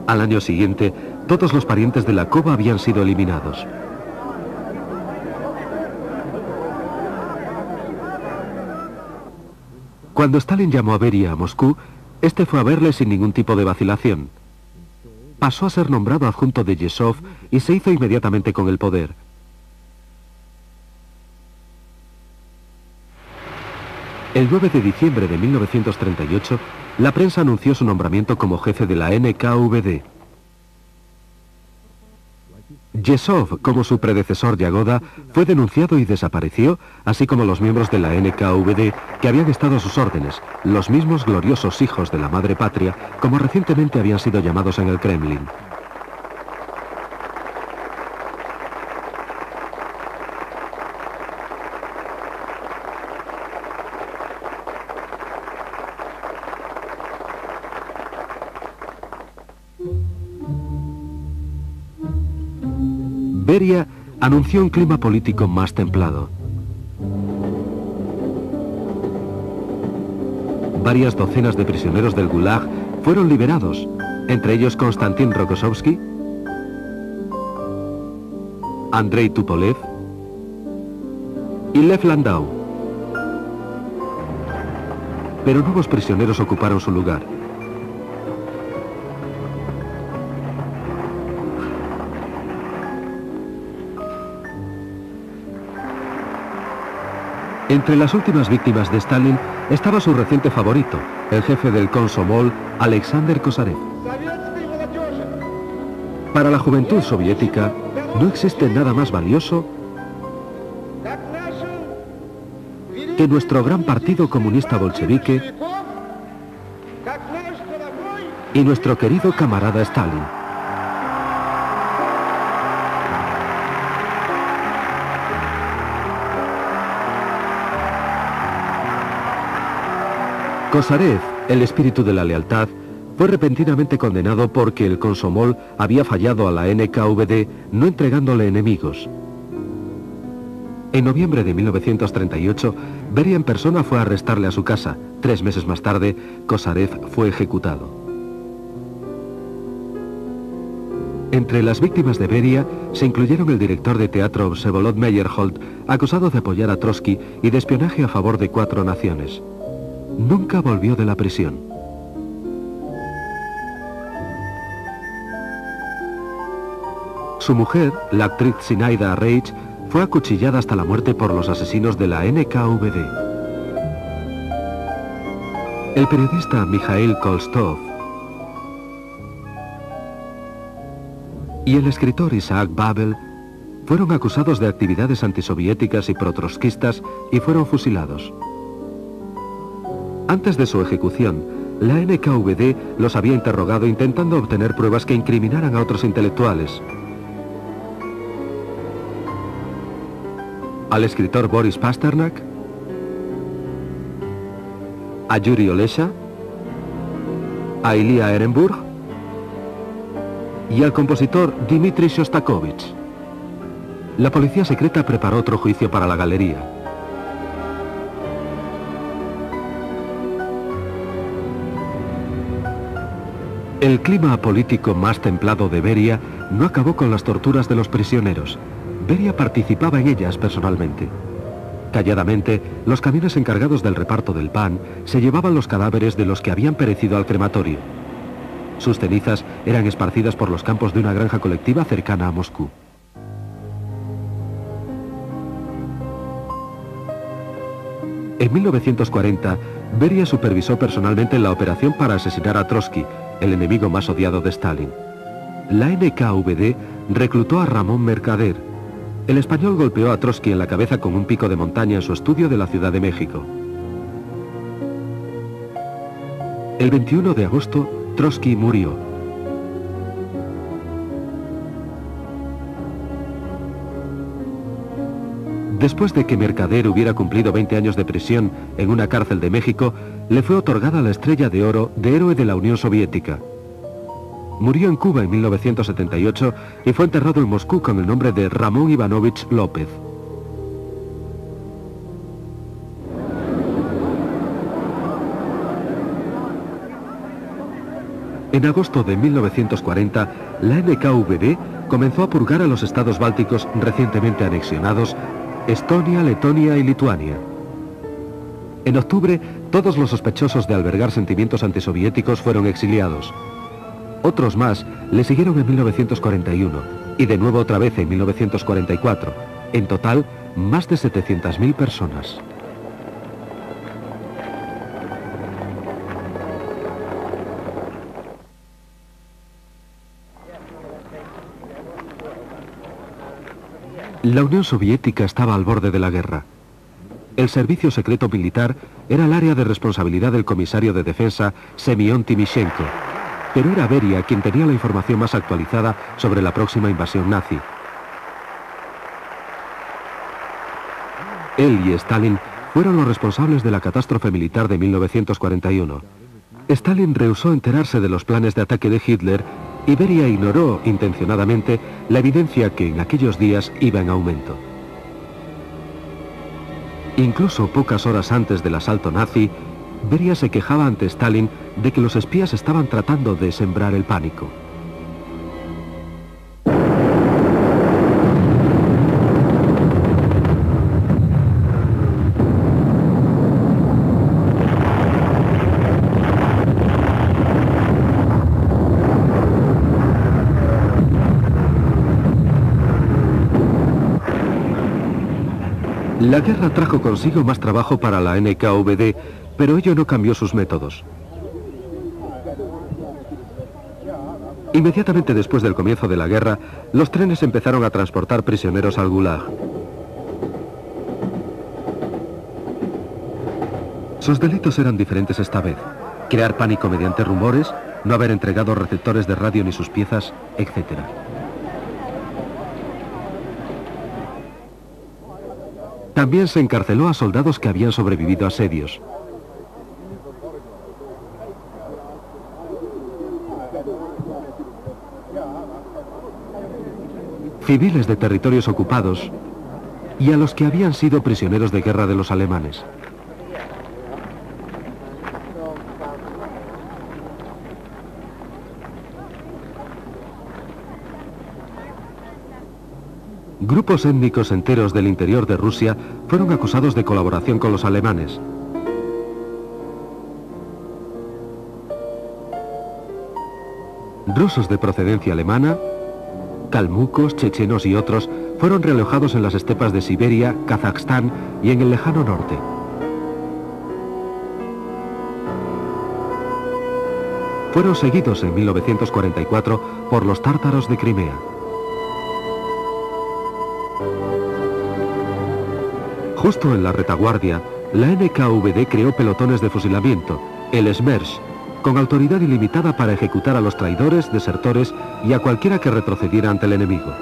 Al año siguiente, todos los parientes de Lakova habían sido eliminados. Cuando Stalin llamó a Beria a Moscú, este fue a verle sin ningún tipo de vacilación. Pasó a ser nombrado adjunto de Yezhov y se hizo inmediatamente con el poder. El 9 de diciembre de 1938, la prensa anunció su nombramiento como jefe de la NKVD. Yesov, como su predecesor Yagoda, fue denunciado y desapareció, así como los miembros de la NKVD que habían estado a sus órdenes, los mismos gloriosos hijos de la madre patria, como recientemente habían sido llamados en el Kremlin. Beria anunció un clima político más templado. Varias docenas de prisioneros del Gulag fueron liberados, entre ellos Konstantin Rokossovsky, Andrei Tupolev y Lev Landau. Pero nuevos prisioneros ocuparon su lugar. Entre las últimas víctimas de Stalin estaba su reciente favorito, el jefe del Komsomol, Alexander Kosarev. Para la juventud soviética, no existe nada más valioso que nuestro gran partido comunista bolchevique y nuestro querido camarada Stalin. Kosarev, el espíritu de la lealtad, fue repentinamente condenado porque el Komsomol había fallado a la NKVD no entregándole enemigos. En noviembre de 1938, Beria en persona fue a arrestarle a su casa. 3 meses más tarde, Kosarev fue ejecutado. Entre las víctimas de Beria se incluyeron el director de teatro Vsevolod Meyerhold, acusado de apoyar a Trotsky y de espionaje a favor de 4 naciones. Nunca volvió de la prisión. Su mujer, la actriz Zinaida Reich, fue acuchillada hasta la muerte por los asesinos de la NKVD. El periodista Mikhail Kolstov y el escritor Isaac Babel fueron acusados de actividades antisoviéticas y protrotskistas y fueron fusilados. Antes de su ejecución, la NKVD los había interrogado intentando obtener pruebas que incriminaran a otros intelectuales. Al escritor Boris Pasternak, a Yuri Olesha, a Ilya Ehrenburg y al compositor Dmitri Shostakovich. La policía secreta preparó otro juicio para la galería. El clima político más templado de Beria no acabó con las torturas de los prisioneros. Beria participaba en ellas personalmente. Calladamente, los camiones encargados del reparto del pan se llevaban los cadáveres de los que habían perecido al crematorio. Sus cenizas eran esparcidas por los campos de una granja colectiva cercana a Moscú. En 1940, Beria supervisó personalmente la operación para asesinar a Trotsky, el enemigo más odiado de Stalin. La NKVD reclutó a Ramón Mercader. El español golpeó a Trotsky en la cabeza con un pico de montaña en su estudio de la Ciudad de México. El 21 de agosto, Trotsky murió. Después de que Mercader hubiera cumplido 20 años de prisión en una cárcel de México, le fue otorgada la Estrella de Oro de Héroe de la Unión Soviética. Murió en Cuba en 1978 y fue enterrado en Moscú con el nombre de Ramón Ivanovich López. En agosto de 1940, la NKVD comenzó a purgar a los estados bálticos recientemente anexionados, Estonia, Letonia y Lituania. En octubre, todos los sospechosos de albergar sentimientos antisoviéticos fueron exiliados. Otros más le siguieron en 1941 y de nuevo otra vez en 1944. En total, más de 700.000 personas. La Unión Soviética estaba al borde de la guerra. El servicio secreto militar era el área de responsabilidad del comisario de defensa Semyon Timoshenko, pero era Beria quien tenía la información más actualizada sobre la próxima invasión nazi. Él y Stalin fueron los responsables de la catástrofe militar de 1941. Stalin rehusó enterarse de los planes de ataque de Hitler y Beria ignoró intencionadamente la evidencia que en aquellos días iba en aumento. Incluso pocas horas antes del asalto nazi, Beria se quejaba ante Stalin de que los espías estaban tratando de sembrar el pánico. La guerra trajo consigo más trabajo para la NKVD, pero ello no cambió sus métodos. Inmediatamente después del comienzo de la guerra, los trenes empezaron a transportar prisioneros al Gulag. Sus delitos eran diferentes esta vez: crear pánico mediante rumores, no haber entregado receptores de radio ni sus piezas, etc. También se encarceló a soldados que habían sobrevivido a asedios. Civiles de territorios ocupados y a los que habían sido prisioneros de guerra de los alemanes. Grupos étnicos enteros del interior de Rusia fueron acusados de colaboración con los alemanes. Rusos de procedencia alemana, calmucos, chechenos y otros fueron realojados en las estepas de Siberia, Kazajstán y en el lejano norte. Fueron seguidos en 1944 por los tártaros de Crimea. Justo en la retaguardia, la NKVD creó pelotones de fusilamiento, el Smersh, con autoridad ilimitada para ejecutar a los traidores, desertores y a cualquiera que retrocediera ante el enemigo.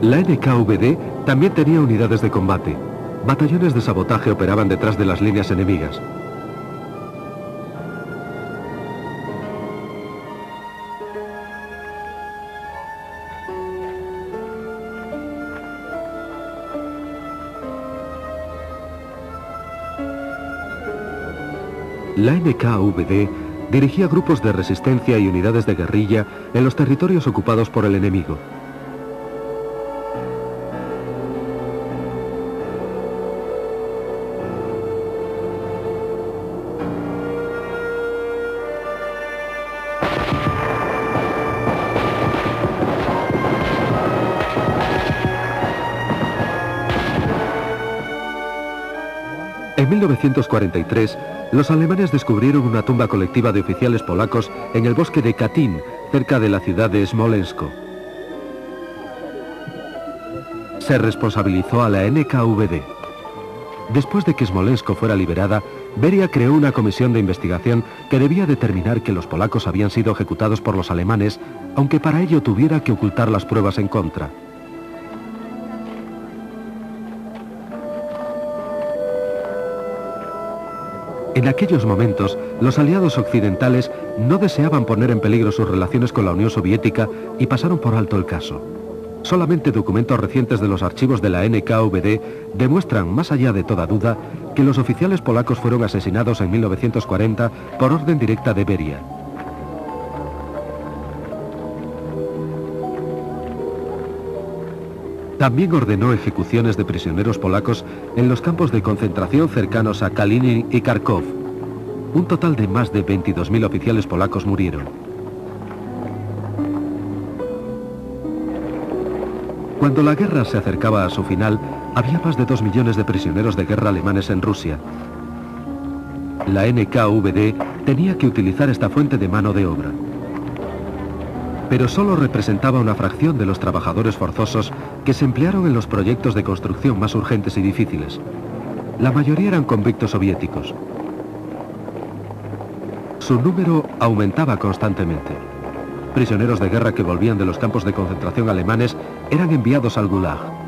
La NKVD también tenía unidades de combate. Batallones de sabotaje operaban detrás de las líneas enemigas. La NKVD dirigía grupos de resistencia y unidades de guerrilla en los territorios ocupados por el enemigo. En 1943, los alemanes descubrieron una tumba colectiva de oficiales polacos en el bosque de Katyn, cerca de la ciudad de Smolensk. Se responsabilizó a la NKVD. Después de que Smolensk fuera liberada, Beria creó una comisión de investigación que debía determinar que los polacos habían sido ejecutados por los alemanes, aunque para ello tuviera que ocultar las pruebas en contra. En aquellos momentos, los aliados occidentales no deseaban poner en peligro sus relaciones con la Unión Soviética y pasaron por alto el caso. Solamente documentos recientes de los archivos de la NKVD demuestran, más allá de toda duda, que los oficiales polacos fueron asesinados en 1940 por orden directa de Beria. También ordenó ejecuciones de prisioneros polacos en los campos de concentración cercanos a Kalinin y Kharkov. Un total de más de 22.000 oficiales polacos murieron. Cuando la guerra se acercaba a su final, había más de 2 millones de prisioneros de guerra alemanes en Rusia. La NKVD tenía que utilizar esta fuente de mano de obra. Pero solo representaba una fracción de los trabajadores forzosos que se emplearon en los proyectos de construcción más urgentes y difíciles. La mayoría eran convictos soviéticos. Su número aumentaba constantemente. Prisioneros de guerra que volvían de los campos de concentración alemanes eran enviados al Gulag.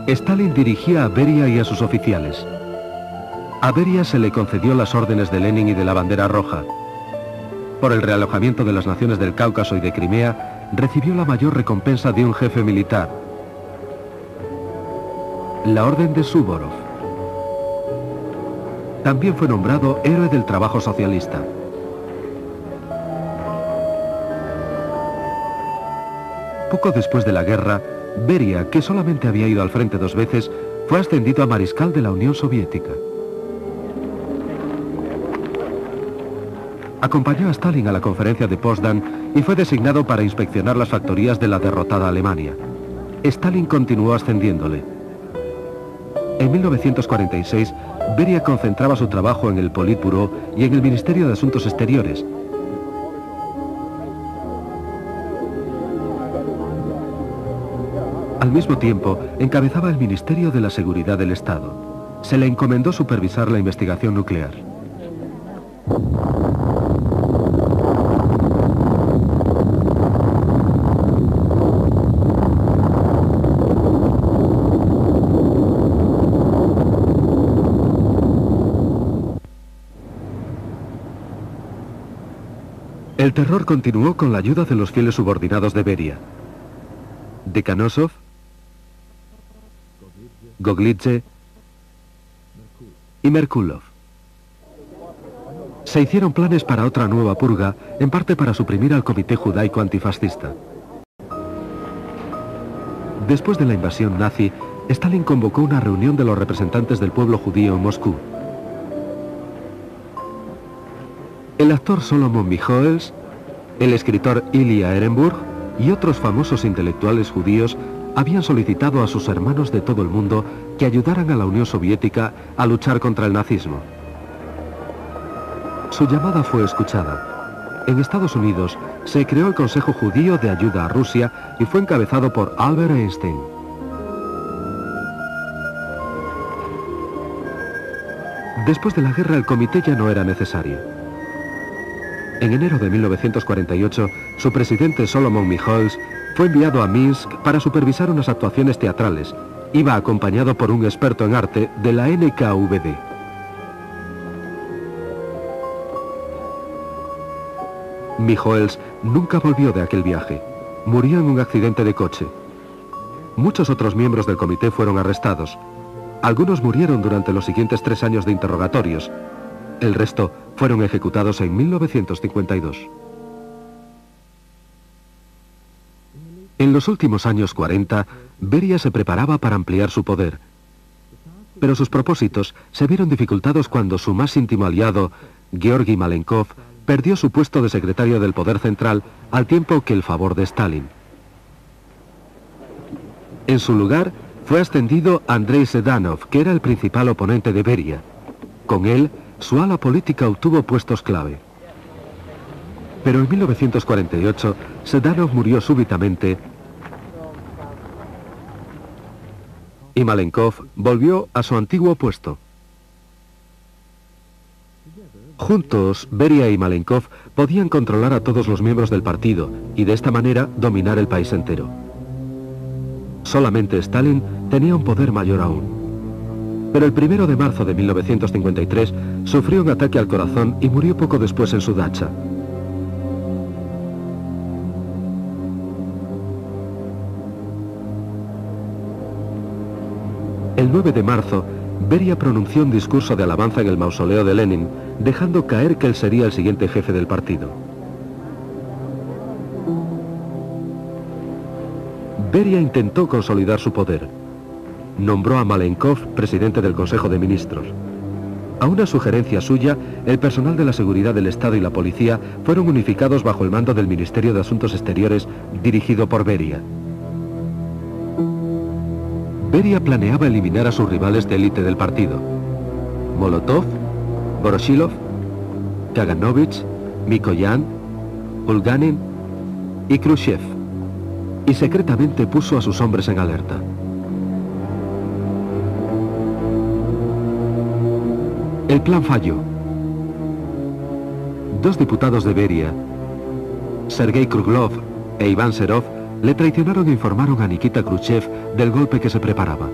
Stalin dirigía a Beria y a sus oficiales. A Beria se le concedió las órdenes de Lenin y de la Bandera Roja. Por el realojamiento de las naciones del Cáucaso y de Crimea, recibió la mayor recompensa de un jefe militar, la Orden de Suvorov. También fue nombrado héroe del trabajo socialista. Poco después de la guerra, Beria, que solamente había ido al frente 2 veces, fue ascendido a mariscal de la Unión Soviética. Acompañó a Stalin a la conferencia de Potsdam y fue designado para inspeccionar las factorías de la derrotada Alemania. Stalin continuó ascendiéndole. En 1946, Beria concentraba su trabajo en el Politburó y en el Ministerio de Asuntos Exteriores. Al mismo tiempo, encabezaba el Ministerio de la Seguridad del Estado. Se le encomendó supervisar la investigación nuclear. El terror continuó con la ayuda de los fieles subordinados de Beria. Dekhanosov, Goglidze y Merkulov. Se hicieron planes para otra nueva purga, en parte para suprimir al Comité Judaico Antifascista. Después de la invasión nazi, Stalin convocó una reunión de los representantes del pueblo judío en Moscú. El actor Solomon Michoels, el escritor Ilya Ehrenburg y otros famosos intelectuales judíos habían solicitado a sus hermanos de todo el mundo que ayudaran a la Unión Soviética a luchar contra el nazismo. Su llamada fue escuchada. En Estados Unidos se creó el Consejo Judío de Ayuda a Rusia y fue encabezado por Albert Einstein. Después de la guerra el comité ya no era necesario. En enero de 1948, su presidente Solomon Michoels fue enviado a Minsk para supervisar unas actuaciones teatrales. Iba acompañado por un experto en arte de la NKVD. Michoels nunca volvió de aquel viaje. Murió en un accidente de coche. Muchos otros miembros del comité fueron arrestados. Algunos murieron durante los siguientes 3 años de interrogatorios. El resto fueron ejecutados en 1952. En los últimos años 40, Beria se preparaba para ampliar su poder. Pero sus propósitos se vieron dificultados cuando su más íntimo aliado, Georgi Malenkov, perdió su puesto de secretario del Poder Central al tiempo que el favor de Stalin. En su lugar, fue ascendido Andrei Sedanov, que era el principal oponente de Beria. Con él, su ala política obtuvo puestos clave. Pero en 1948, Sedanov murió súbitamente y Malenkov volvió a su antiguo puesto. Juntos, Beria y Malenkov podían controlar a todos los miembros del partido y de esta manera dominar el país entero. Solamente Stalin tenía un poder mayor aún. Pero el 1 de marzo de 1953 sufrió un ataque al corazón y murió poco después en su dacha. 9 de marzo, Beria pronunció un discurso de alabanza en el mausoleo de Lenin, dejando caer que él sería el siguiente jefe del partido. Beria intentó consolidar su poder. Nombró a Malenkov presidente del Consejo de Ministros. A una sugerencia suya, el personal de la seguridad del Estado y la policía fueron unificados bajo el mando del Ministerio de Asuntos Exteriores, dirigido por Beria. Beria planeaba eliminar a sus rivales de élite del partido: Molotov, Voroshilov, Kaganovich, Mikoyan, Bulganin y Khrushchev, y secretamente puso a sus hombres en alerta. El plan falló. Dos diputados de Beria, Sergei Kruglov e Iván Serov, le traicionaron e informaron a Nikita Khrushchev del golpe que se preparaba.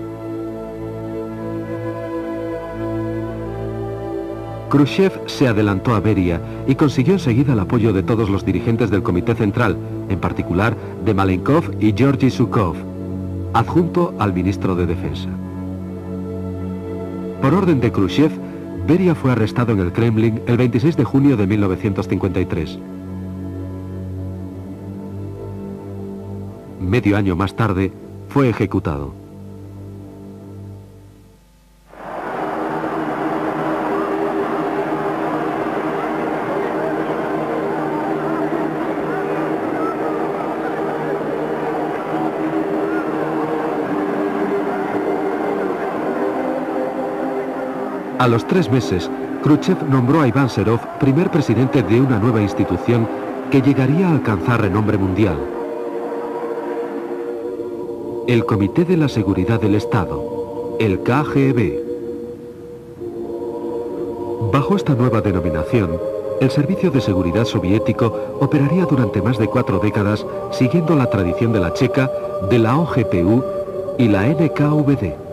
Khrushchev se adelantó a Beria y consiguió enseguida el apoyo de todos los dirigentes del Comité Central, en particular de Malenkov y Georgy Zhukov, adjunto al ministro de Defensa. Por orden de Khrushchev, Beria fue arrestado en el Kremlin el 26 de junio de 1953. Medio año más tarde, fue ejecutado. A los 3 meses, Khrushchev nombró a Iván Serov primer presidente de una nueva institución que llegaría a alcanzar renombre mundial: el Comité de la Seguridad del Estado, el KGB. Bajo esta nueva denominación, el servicio de seguridad soviético operaría durante más de 4 décadas, siguiendo la tradición de la Checa, de la OGPU y la NKVD.